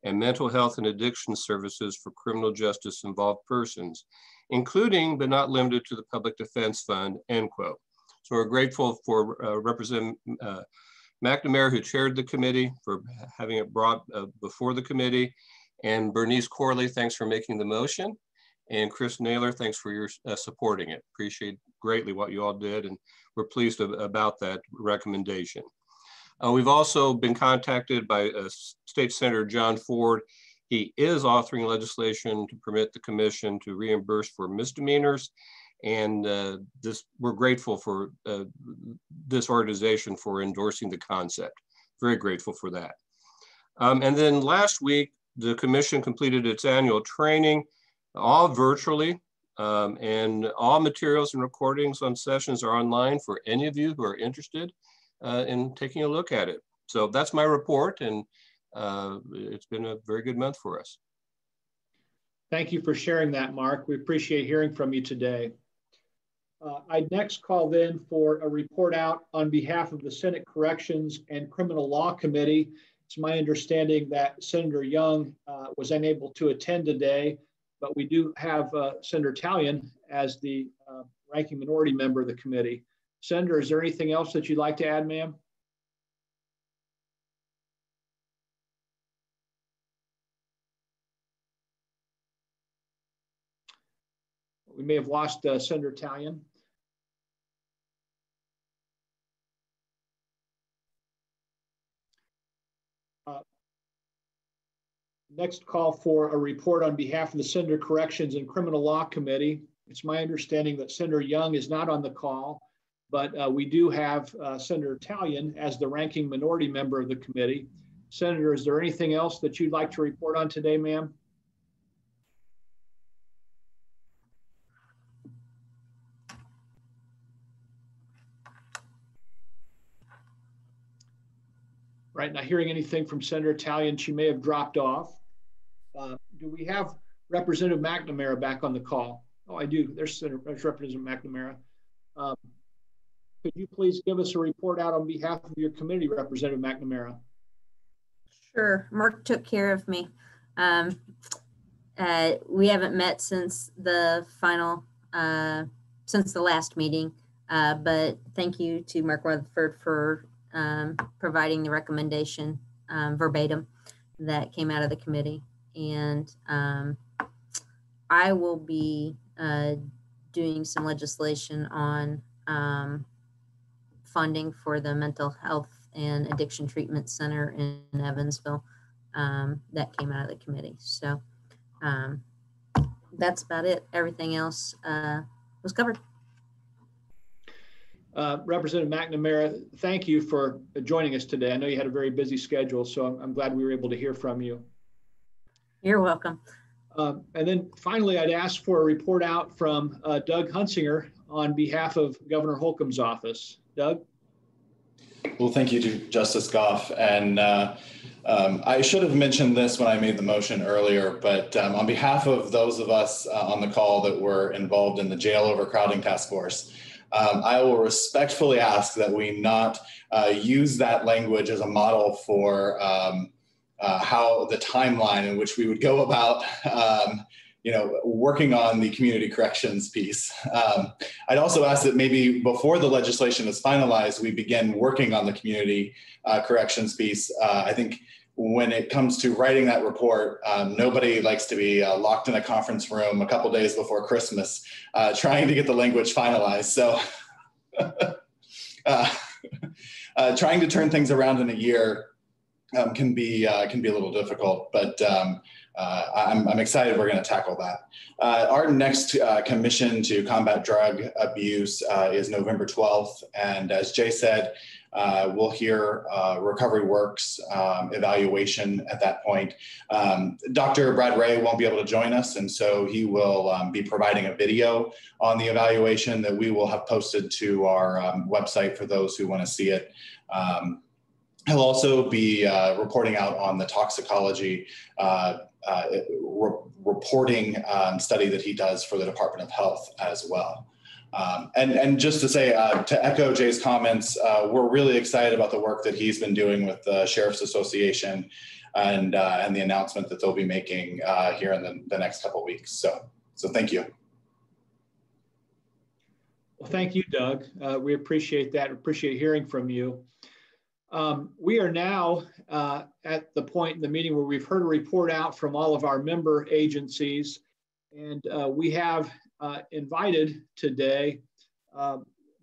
and mental health and addiction services for criminal justice involved persons, including but not limited to the Public Defense Fund, end quote. So we're grateful for Representative McNamara, who chaired the committee, for having it brought before the committee. And Bernice Corley, thanks for making the motion. And Chris Naylor, thanks for your supporting it. Appreciate greatly what you all did, and we're pleased about that recommendation. We've also been contacted by State Senator John Ford. He is authoring legislation to permit the commission to reimburse for misdemeanors. And we're grateful for this organization for endorsing the concept. Very grateful for that. And then last week, the commission completed its annual training, all virtually, and all materials and recordings on sessions are online for any of you who are interested in taking a look at it. So that's my report, and it's been a very good month for us. Thank you for sharing that, Mark. We appreciate hearing from you today. I'd next call then for a report out on behalf of the Senate Corrections and Criminal Law Committee. It's my understanding that Senator Young was unable to attend today, but we do have Senator Talion as the ranking minority member of the committee. Senator, is there anything else that you'd like to add, ma'am? We may have lost Senator Talion. Next call for a report on behalf of the Senator Corrections and Criminal Law Committee. It's my understanding that Senator Young is not on the call, but we do have Senator Talion as the ranking minority member of the committee. Senator, is there anything else that you'd like to report on today, ma'am? Right, not hearing anything from Senator Talion. She may have dropped off. Do we have Representative McNamara back on the call? Oh, I do. There's Representative McNamara. Could you please give us a report out on behalf of your committee, Representative McNamara? Sure. Mark took care of me. We haven't met since the last meeting, but thank you to Mark Rutherford for providing the recommendation verbatim that came out of the committee. And I will be doing some legislation on funding for the Mental Health and Addiction Treatment Center in Evansville that came out of the committee. So that's about it. Everything else was covered. Representative McNamara, thank you for joining us today. I know you had a very busy schedule, so I'm glad we were able to hear from you. You're welcome. And then finally, I'd ask for a report out from Doug Hunsinger on behalf of Governor Holcomb's office. Doug? Well, thank you to Justice Goff. And I should have mentioned this when I made the motion earlier, but on behalf of those of us on the call that were involved in the jail overcrowding task force, I will respectfully ask that we not use that language as a model for how the timeline in which we would go about, working on the community corrections piece. I'd also ask that maybe before the legislation is finalized, we begin working on the community corrections piece. I think when it comes to writing that report, nobody likes to be locked in a conference room a couple days before Christmas, trying to get the language finalized. So trying to turn things around in a year can be a little difficult, but I'm excited we're going to tackle that. Our next commission to combat drug abuse is November 12th. And as Jay said, we'll hear Recovery Works evaluation at that point. Dr. Brad Ray won't be able to join us, and so he will be providing a video on the evaluation that we will have posted to our website for those who want to see it. He'll also be reporting out on the toxicology reporting study that he does for the Department of Health as well. And just to say, to echo Jay's comments, we're really excited about the work that he's been doing with the Sheriff's Association and the announcement that they'll be making here in the next couple of weeks. So thank you. Well, thank you, Doug. We appreciate that. Appreciate hearing from you. We are now at the point in the meeting where we've heard a report out from all of our member agencies, and we have invited today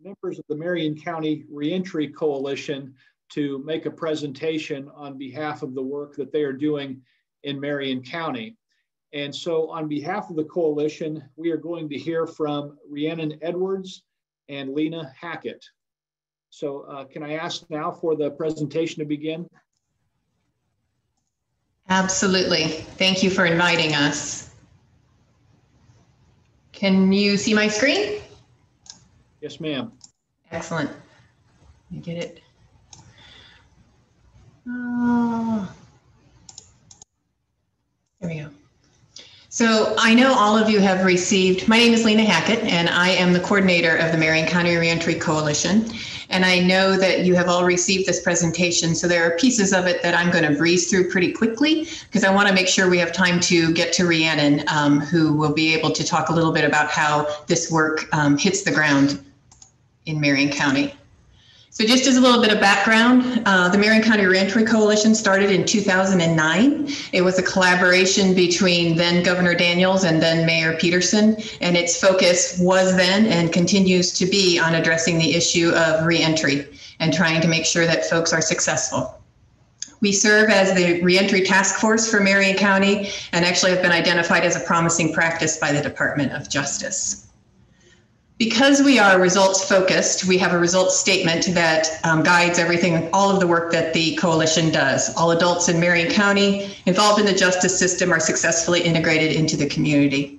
members of the Marion County Reentry Coalition to make a presentation on behalf of the work that they are doing in Marion County. And so on behalf of the coalition, we are going to hear from Rhiannon Edwards and Lena Hackett. So can I ask now for the presentation to begin? Absolutely. Thank you for inviting us. Can you see my screen? Yes, ma'am. Excellent. Let me get it. There we go. So I know all of you have received, my name is Lena Hackett, and I am the coordinator of the Marion County Reentry Coalition. And I know that you have all received this presentation, so there are pieces of it that I'm going to breeze through pretty quickly because I want to make sure we have time to get to Rhiannon, who will be able to talk a little bit about how this work hits the ground in Marion County. So just as a little bit of background, the Marion County Reentry Coalition started in 2009. It was a collaboration between then Governor Daniels and then Mayor Peterson, and its focus was then and continues to be on addressing the issue of reentry and trying to make sure that folks are successful. We serve as the Reentry Task Force for Marion County and actually have been identified as a promising practice by the Department of Justice. Because we are results focused, we have a results statement that guides everything, all of the work that the coalition does. All adults in Marion County involved in the justice system are successfully integrated into the community.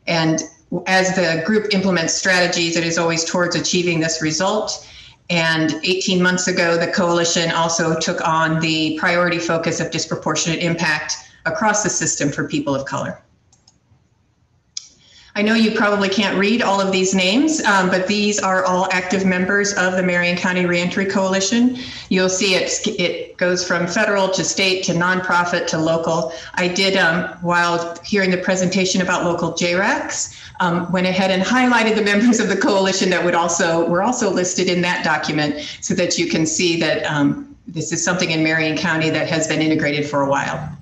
And as the group implements strategies, it is always towards achieving this result. And 18 months ago, the coalition also took on the priority focus of disproportionate impact across the system for people of color. I know you probably can't read all of these names, but these are all active members of the Marion County Reentry Coalition. You'll see it goes from federal to state to nonprofit to local. I did, while hearing the presentation about local JRACs, went ahead and highlighted the members of the coalition that were also listed in that document so that you can see that this is something in Marion County that has been integrated for a while.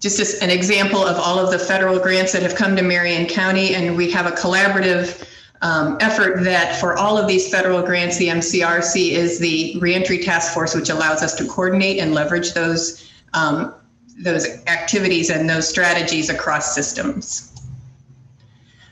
Just as an example of all of the federal grants that have come to Marion County, and we have a collaborative effort that for all of these federal grants, the MCRC is the Reentry Task Force, which allows us to coordinate and leverage those activities and those strategies across systems.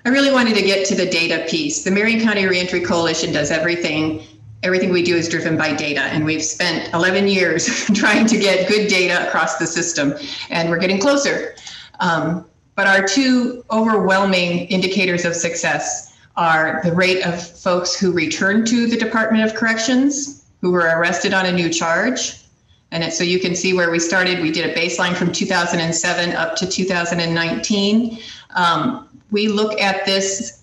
I really wanted to get to the data piece. The Marion County Reentry Coalition does everything we do is driven by data, and we've spent 11 years trying to get good data across the system, and we're getting closer. But our two overwhelming indicators of success are the rate of folks who return to the Department of Corrections, who were arrested on a new charge. And so you can see where we started. We did a baseline from 2007 up to 2019. We look at this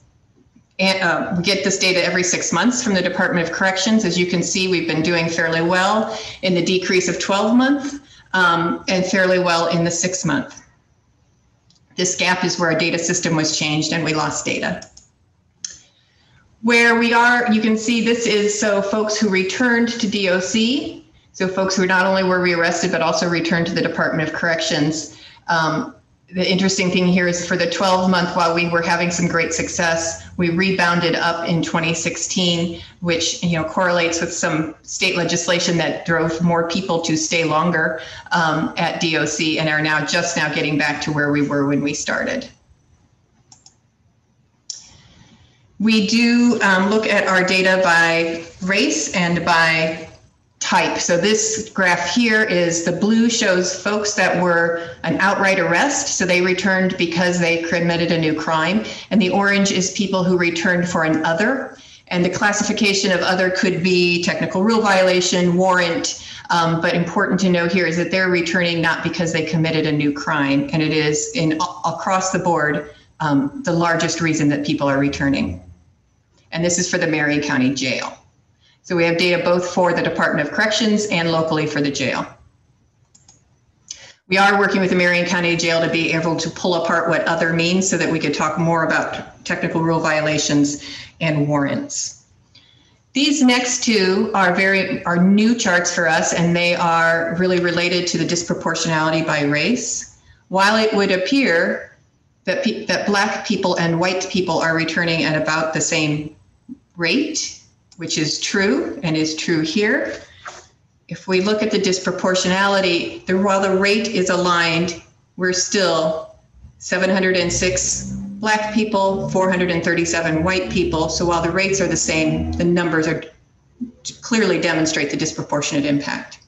and we get this data every 6 months from the Department of Corrections. As you can see, we've been doing fairly well in the decrease of 12-month and fairly well in the 6-month. This gap is where our data system was changed and we lost data. Where we are, you can see this is so folks who returned to DOC, so folks who not only were rearrested but also returned to the Department of Corrections. the interesting thing here is for the 12-month, while we were having some great success, we rebounded up in 2016, which correlates with some state legislation that drove more people to stay longer at DOC, and are now just getting back to where we were when we started. We do look at our data by race and by type. So this graph here is the blue shows folks that were an outright arrest. So they returned because they committed a new crime. And the orange is people who returned for an other. And the classification of other could be technical rule violation, warrant. But important to know here is that they're returning not because they committed a new crime. And it is across the board, the largest reason that people are returning. And this is for the Marion County Jail. So we have data both for the Department of Corrections and locally for the jail. We are working with the Marion County Jail to be able to pull apart what other means so that we could talk more about technical rule violations and warrants. These next two are new charts for us, and they are really related to the disproportionality by race. While it would appear that Black people and white people are returning at about the same rate, which is true and is true here. If we look at the disproportionality, while the rate is aligned, we're still 706 Black people, 437 white people. So while the rates are the same, the numbers clearly demonstrate the disproportionate impact.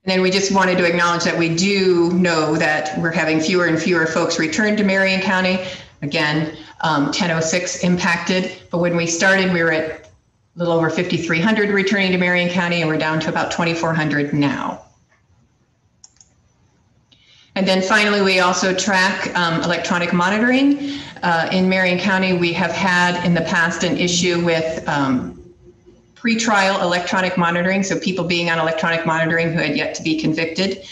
And then we just wanted to acknowledge that we do know that we're having fewer and fewer folks return to Marion County. Again, 1006 impacted, but when we started, we were at a little over 5,300 returning to Marion County, and we're down to about 2,400 now. And then finally, we also track electronic monitoring. In Marion County, we have had in the past an issue with pretrial electronic monitoring, so people being on electronic monitoring who had yet to be convicted.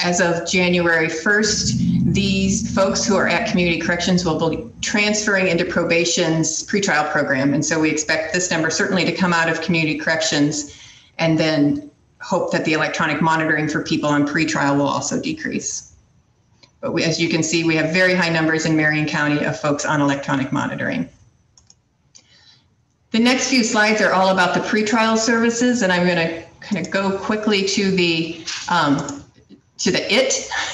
As of January 1st, these folks who are at community corrections will be transferring into probation's pretrial program. And so we expect this number certainly to come out of community corrections, and then hope that the electronic monitoring for people on pretrial will also decrease. But as you can see, we have very high numbers in Marion County of folks on electronic monitoring. The next few slides are all about the pretrial services, and I'm going to kind of go quickly to the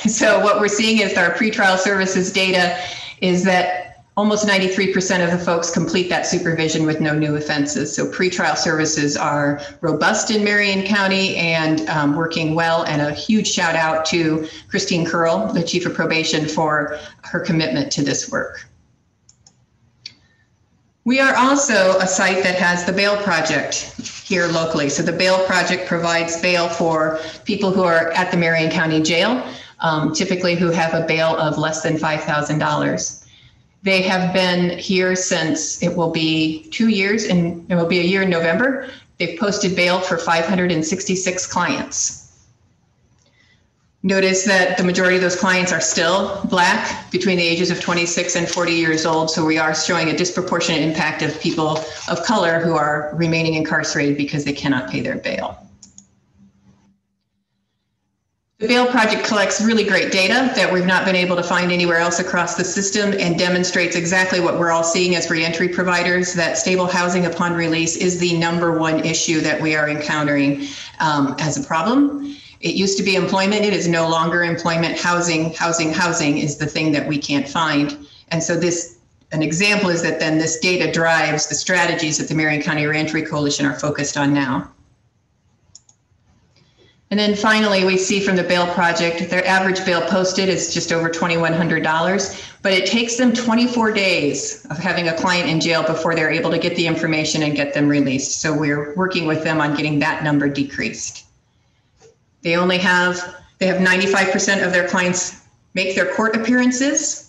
So what we're seeing is our pretrial services data is that almost 93% of the folks complete that supervision with no new offenses. So pretrial services are robust in Marion County and working well, and a huge shout out to Christine Curl, the Chief of Probation, for her commitment to this work. We are also a site that has the Bail Project here locally. So the Bail Project provides bail for people who are at the Marion County Jail, typically who have a bail of less than $5,000. They have been here since it will be 2 years, and it will be a year in November. They've posted bail for 566 clients. Notice that the majority of those clients are still Black, between the ages of 26 and 40 years old. So we are showing a disproportionate impact of people of color who are remaining incarcerated because they cannot pay their bail. The Bail Project collects really great data that we've not been able to find anywhere else across the system, and demonstrates exactly what we're all seeing as reentry providers, that stable housing upon release is the #1 issue that we are encountering as a problem. It used to be employment. It is no longer employment. Housing is the thing that we can't find. And so an example is that then this data drives the strategies that the Marion County Reentry Coalition are focused on now. And then finally, we see from the Bail Project, their average bail posted is just over $2,100, but it takes them 24 days of having a client in jail before they're able to get the information and get them released. So we're working with them on getting that number decreased. They have 95% of their clients make their court appearances.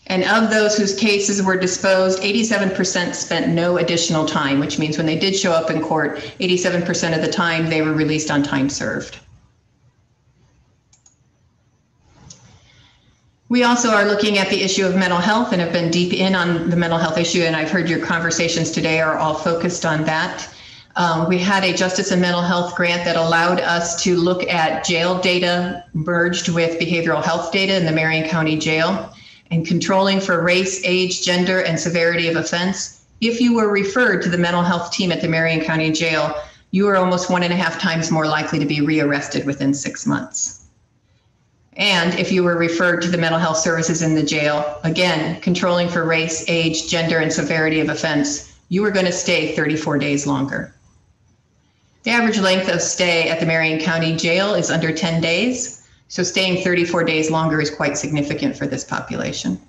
And of those whose cases were disposed, 87% spent no additional time, which means when they did show up in court, 87% of the time they were released on time served. We also are looking at the issue of mental health and have been deep in on the mental health issue, and I've heard your conversations today are all focused on that. We had a justice and mental health grant that allowed us to look at jail data merged with behavioral health data in the Marion County Jail and controlling for race, age, gender, and severity of offense. If you were referred to the mental health team at the Marion County Jail, you are almost 1.5 times more likely to be rearrested within 6 months. And if you were referred to the mental health services in the jail, again, controlling for race, age, gender, and severity of offense, you were going to stay 34 days longer. The average length of stay at the Marion County Jail is under 10 days, so staying 34 days longer is quite significant for this population.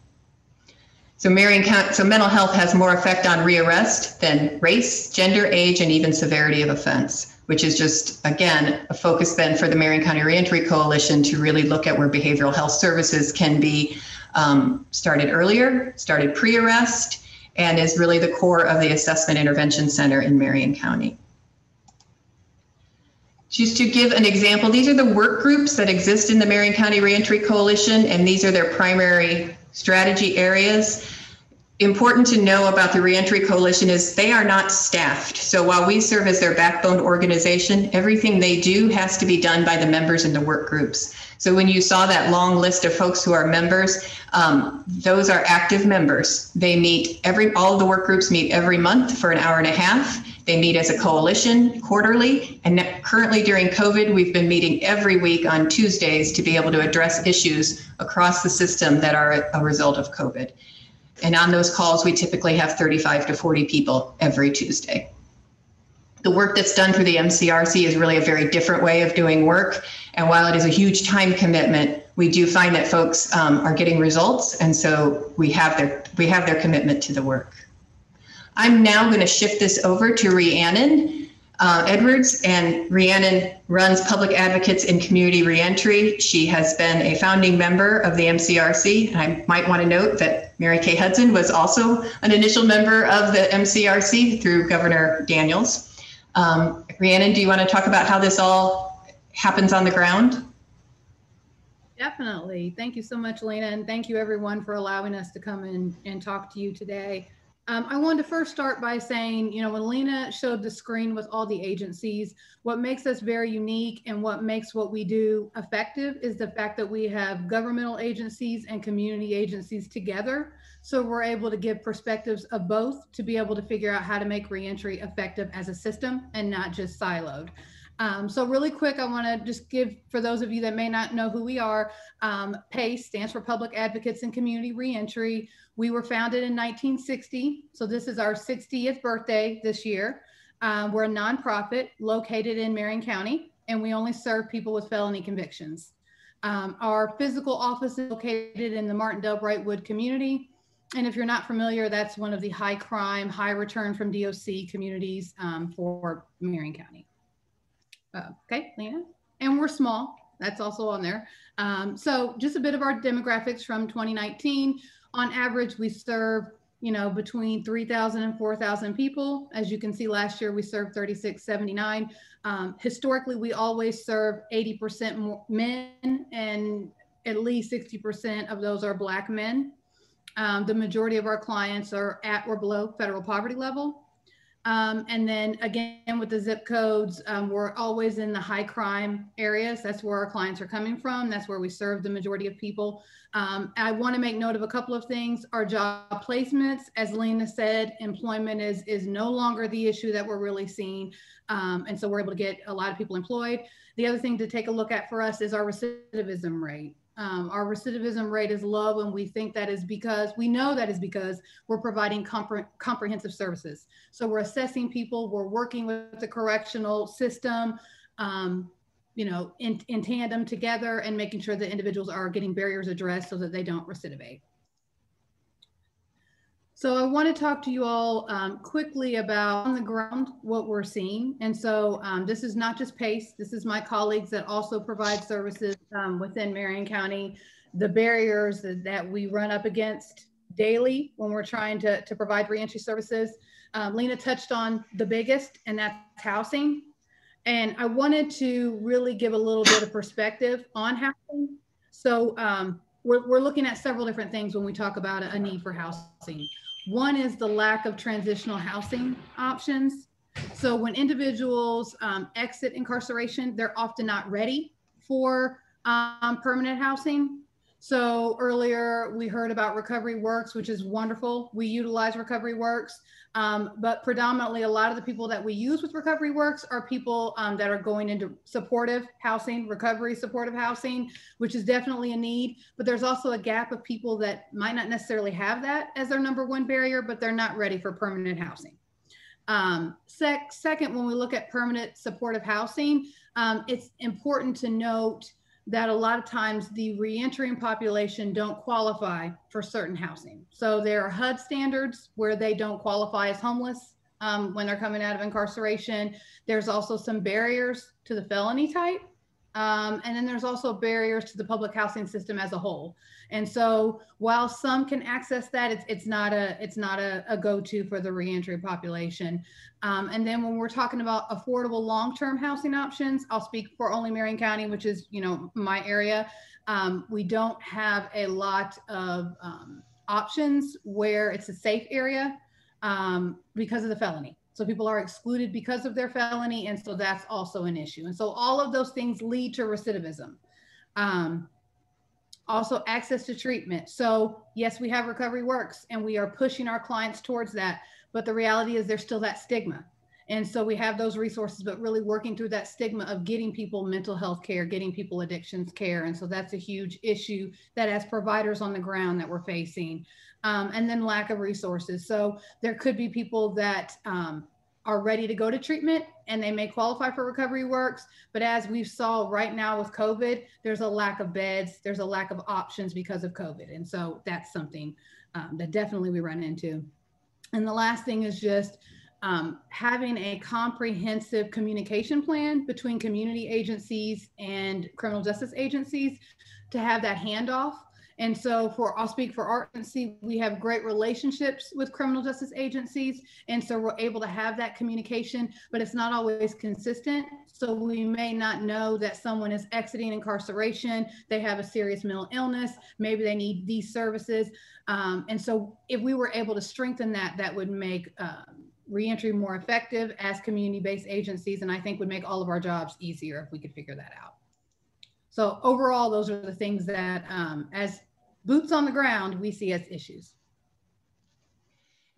So mental health has more effect on rearrest than race, gender, age, and even severity of offense, which is just, again, a focus then for the Marion County Reentry Coalition to really look at where behavioral health services can be started earlier, started pre-arrest, and is really the core of the Assessment Intervention Center in Marion County. Just to give an example, these are the work groups that exist in the Marion County Reentry Coalition, and these are their primary strategy areas. Important to know about the Reentry Coalition is they are not staffed. So while we serve as their backbone organization, everything they do has to be done by the members in the work groups. So when you saw that long list of folks who are members, those are active members. They meet all of the work groups meet every month for an hour and a half. They meet as a coalition quarterly, and currently during COVID, we've been meeting every week on Tuesdays to be able to address issues across the system that are a result of COVID. And on those calls, we typically have 35 to 40 people every Tuesday. The work that's done through the MCRC is really a very different way of doing work. And while it is a huge time commitment, we do find that folks are getting results. And so we have their commitment to the work. I'm now going to shift this over to Rhiannon Edwards, and Rhiannon runs Public Advocates in Community Reentry. She has been a founding member of the MCRC. And I might want to note that Mary Kay Hudson was also an initial member of the MCRC through Governor Daniels. Rhiannon, do you want to talk about how this all happens on the ground? Definitely. Thank you so much, Lena, and thank you everyone for allowing us to come in and talk to you today. I wanted to first start by saying, when Lena showed the screen with all the agencies, what makes us very unique and what makes what we do effective is the fact that we have governmental agencies and community agencies together. So we're able to give perspectives of both to be able to figure out how to make reentry effective as a system and not just siloed. So really quick, I want to just give, for those of you that may not know who we are, PACE stands for Public Advocates in Community Reentry. We were founded in 1960, so this is our 60th birthday this year. We're a nonprofit located in Marion County, and we only serve people with felony convictions. Our physical office is located in the Martindale-Brightwood community. And if you're not familiar, that's one of the high crime, high return from DOC communities for Marion County. Okay, Lena, and we're small, that's also on there. So just a bit of our demographics from 2019. On average, we serve, between 3,000 and 4,000 people. As you can see, last year we served 3,679. Historically, we always serve 80% more men, and at least 60% of those are Black men. The majority of our clients are at or below federal poverty level. And then again, with the zip codes, we're always in the high crime areas. That's where our clients are coming from. That's where we serve the majority of people. I want to make note of a couple of things. Our job placements, as Lena said, employment is no longer the issue that we're really seeing. And so we're able to get a lot of people employed. The other thing to take a look at for us is our recidivism rate. Our recidivism rate is low, and we think that is because, we know that is because we're providing comprehensive services. So we're assessing people, we're working with the correctional system, in tandem together, and making sure that individuals are getting barriers addressed so that they don't recidivate. So I want to talk to you all quickly about on the ground what we're seeing. And so this is not just PACE, this is my colleagues that also provide services within Marion County, the barriers that we run up against daily when we're trying to provide reentry services. Lena touched on the biggest, and that's housing. And I wanted to really give a little bit of perspective on housing. So we're looking at several different things when we talk about a need for housing. One is the lack of transitional housing options. So when individuals exit incarceration, they're often not ready for permanent housing. So earlier we heard about Recovery Works, which is wonderful. We utilize Recovery Works, but predominantly a lot of the people that we use with Recovery Works are people that are going into supportive housing, recovery supportive housing, which is definitely a need. But there's also a gap of people that might not necessarily have that as their number one barrier, but they're not ready for permanent housing. Second, when we look at permanent supportive housing, it's important to note that a lot of times the reentering population don't qualify for certain housing. So there are HUD standards where they don't qualify as homeless when they're coming out of incarceration. There's also some barriers to the felony type. And then there's also barriers to the public housing system as a whole. And so while some can access that, it's not a go-to for the reentry population. And then when we're talking about affordable long-term housing options, I'll speak for only Marion County, which is, my area. We don't have a lot of options where it's a safe area because of the felony. So people are excluded because of their felony. And so that's also an issue. And so all of those things lead to recidivism. Also access to treatment. So yes, we have Recovery Works and we are pushing our clients towards that. But the reality is there's still that stigma. And so we have those resources, but really working through that stigma of getting people mental health care, getting people addictions care. And so that's a huge issue that as providers on the ground that we're facing. And then lack of resources. So there could be people that are ready to go to treatment and they may qualify for Recovery Works. But as we saw right now with COVID, there's a lack of beds, there's a lack of options because of COVID. And so that's something that definitely we run into. And the last thing is just having a comprehensive communication plan between community agencies and criminal justice agencies to have that handoff. And so I'll speak for our agency, we have great relationships with criminal justice agencies. And so we're able to have that communication, but it's not always consistent. So we may not know that someone is exiting incarceration, they have a serious mental illness, maybe they need these services. And so if we were able to strengthen that, that would make reentry more effective as community-based agencies. And I think would make all of our jobs easier if we could figure that out. So overall, those are the things that as boots on the ground, we see as issues.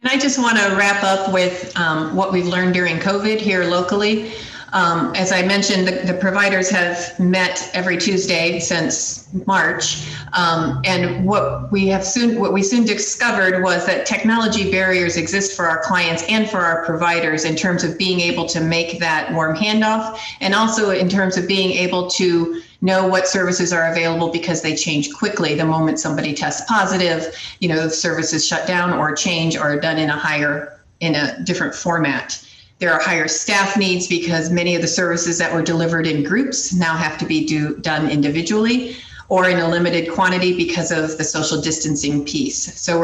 And I just want to wrap up with what we've learned during COVID here locally. As I mentioned, the providers have met every Tuesday since March. And what we soon discovered was that technology barriers exist for our clients and for our providers in terms of being able to make that warm handoff, and also in terms of being able to know what services are available because they change quickly the moment somebody tests positive. The services shut down or change or are done in a different format. There are higher staff needs because many of the services that were delivered in groups now have to be done individually or in a limited quantity because of the social distancing piece. So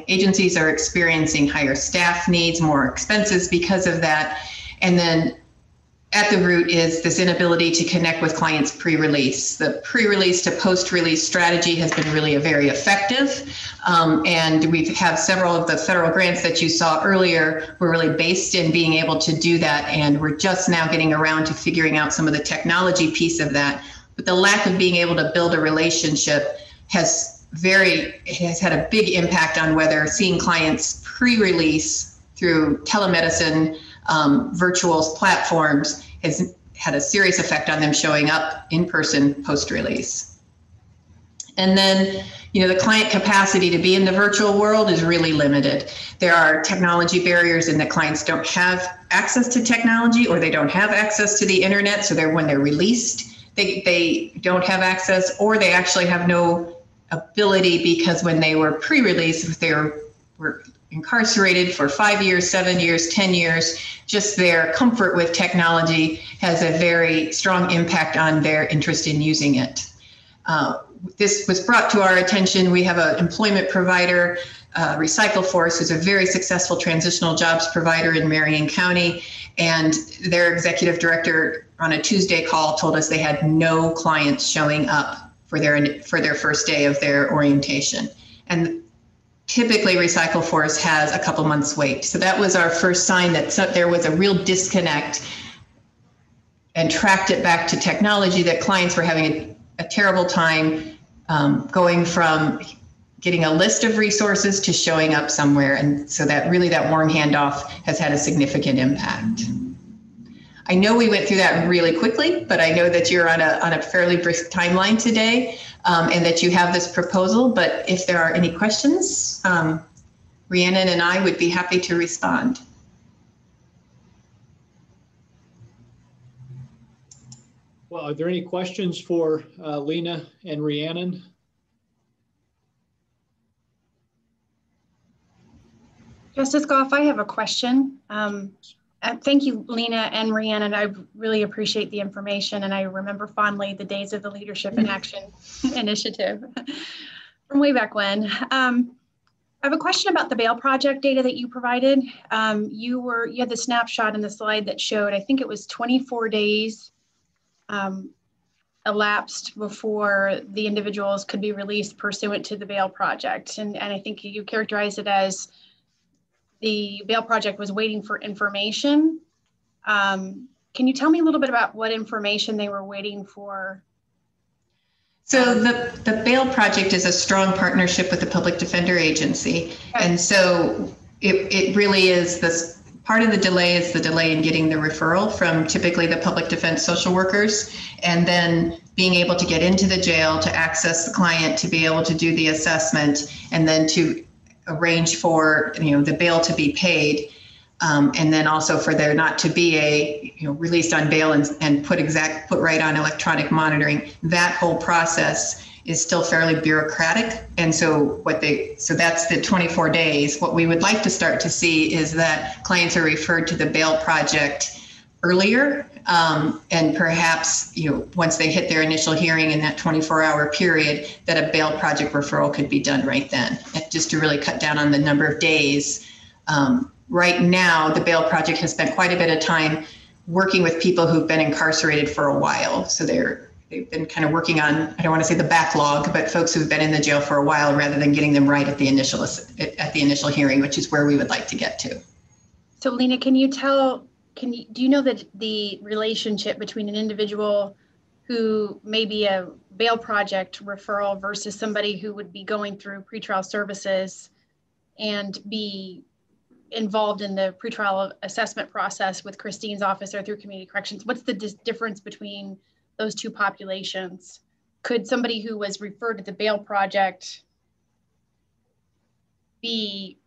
agencies are experiencing higher staff needs, more expenses because of that. And then at the root is this inability to connect with clients pre-release. The pre-release to post-release strategy has been really very effective. And we have several of the federal grants that you saw earlier were really based in being able to do that. And we're just now getting around to figuring out some of the technology piece of that. But the lack of being able to build a relationship has had a big impact on whether seeing clients pre-release through telemedicine, virtual platforms has had a serious effect on them showing up in person post-release. And then, the client capacity to be in the virtual world is really limited. There are technology barriers in that clients don't have access to technology or they don't have access to the internet. So when they're released, they don't have access, or they actually have no ability because when they were pre-release, if they were incarcerated for 5 years, 7 years, 10 years, just their comfort with technology has a very strong impact on their interest in using it. This was brought to our attention. We have an employment provider, Recycle Force, who's a very successful transitional jobs provider in Marion County, and their executive director on a Tuesday call told us they had no clients showing up for their first day of their orientation. And typically Recycle Force has a couple months wait. So that was our first sign that there was a real disconnect, and tracked it back to technology, that clients were having a terrible time going from getting a list of resources to showing up somewhere. And so that really, that warm handoff has had a significant impact. I know we went through that really quickly, but I know that you're on a fairly brisk timeline today, and that you have this proposal. But if there are any questions, Rhiannon and I would be happy to respond. Well, are there any questions for Lena and Rhiannon? Justice Goff, I have a question. Thank you, Lena and Rhiannon. I really appreciate the information, and I remember fondly the days of the Leadership in Action initiative from way back when. I have a question about the bail project data that you provided. You had the snapshot in the slide that showed, I think it was 24 days elapsed before the individuals could be released pursuant to the bail project. And I think you characterized it as the bail project was waiting for information. Can you tell me a little bit about what information they were waiting for? So the bail project is a strong partnership with the Public Defender Agency. Okay. And so it really is this part of the delay is the delay in getting the referral from typically the public defense social workers, and then being able to get into the jail to access the client, to be able to do the assessment, and then to arrange for the bail to be paid, and then also for there not to be a released on bail and put right on electronic monitoring. That whole process is still fairly bureaucratic, and so that's the 24 days. What we would like to start to see is that clients are referred to the bail project earlier, and perhaps once they hit their initial hearing in that 24-hour period, that a bail project referral could be done right then, just to really cut down on the number of days. Right now, the bail project has spent quite a bit of time working with people who've been incarcerated for a while. So they've been kind of working on, I don't want to say the backlog, but folks who've been in the jail for a while, rather than getting them right at the initial hearing, which is where we would like to get to. So Lena, do you know that the relationship between an individual who may be a bail project referral versus somebody who would be going through pretrial services and be involved in the pretrial assessment process with Christine's office or through community corrections? What's the difference between those two populations? Could somebody who was referred to the bail project be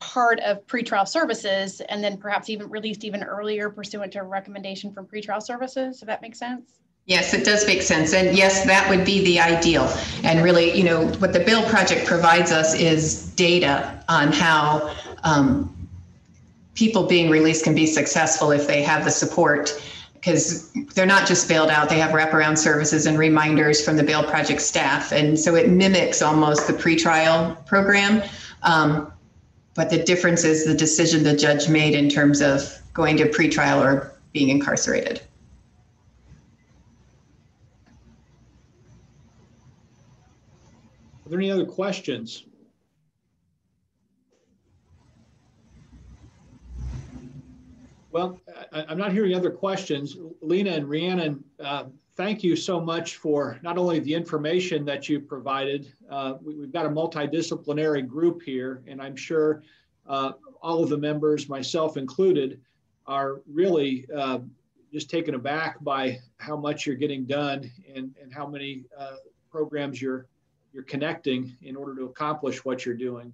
part of pretrial services and then perhaps even released even earlier pursuant to a recommendation from pretrial services? If that makes sense? Yes, it does make sense. And yes, that would be the ideal. And really, what the bail project provides us is data on how people being released can be successful if they have the support, because they're not just bailed out, they have wraparound services and reminders from the bail project staff. And so it mimics almost the pretrial program. But the difference is the decision the judge made in terms of going to pretrial or being incarcerated. Are there any other questions? Well, I'm not hearing other questions. Lena and Rhiannon, thank you so much for not only the information that you provided. We've got a multidisciplinary group here, and I'm sure all of the members, myself included, are really just taken aback by how much you're getting done and how many programs you're connecting in order to accomplish what you're doing.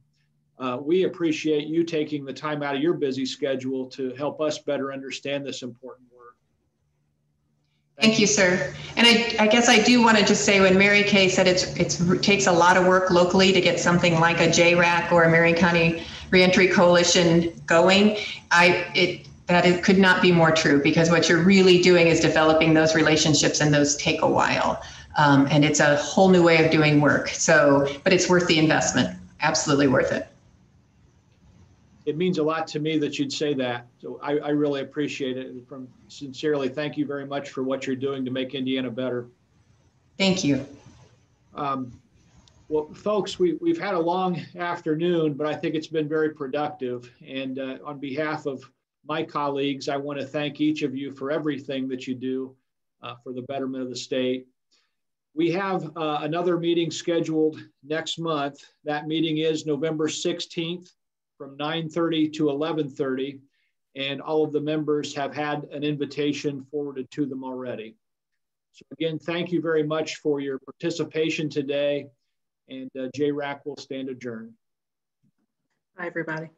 We appreciate you taking the time out of your busy schedule to help us better understand this important work. Thank you, sir. And I guess I do want to just say, when Mary Kay said it takes a lot of work locally to get something like a JRAC or a Marion County Reentry Coalition going, it could not be more true, because what you're really doing is developing those relationships, and those take a while. And it's a whole new way of doing work. But it's worth the investment. Absolutely worth it. It means a lot to me that you'd say that. So I really appreciate it. And sincerely, thank you very much for what you're doing to make Indiana better. Thank you. Well, folks, we've had a long afternoon, but I think it's been very productive. And on behalf of my colleagues, I want to thank each of you for everything that you do for the betterment of the state. We have another meeting scheduled next month. That meeting is November 16th from 9:30 to 11:30. And all of the members have had an invitation forwarded to them already. So again, thank you very much for your participation today. And JRAC will stand adjourned. Bye, everybody.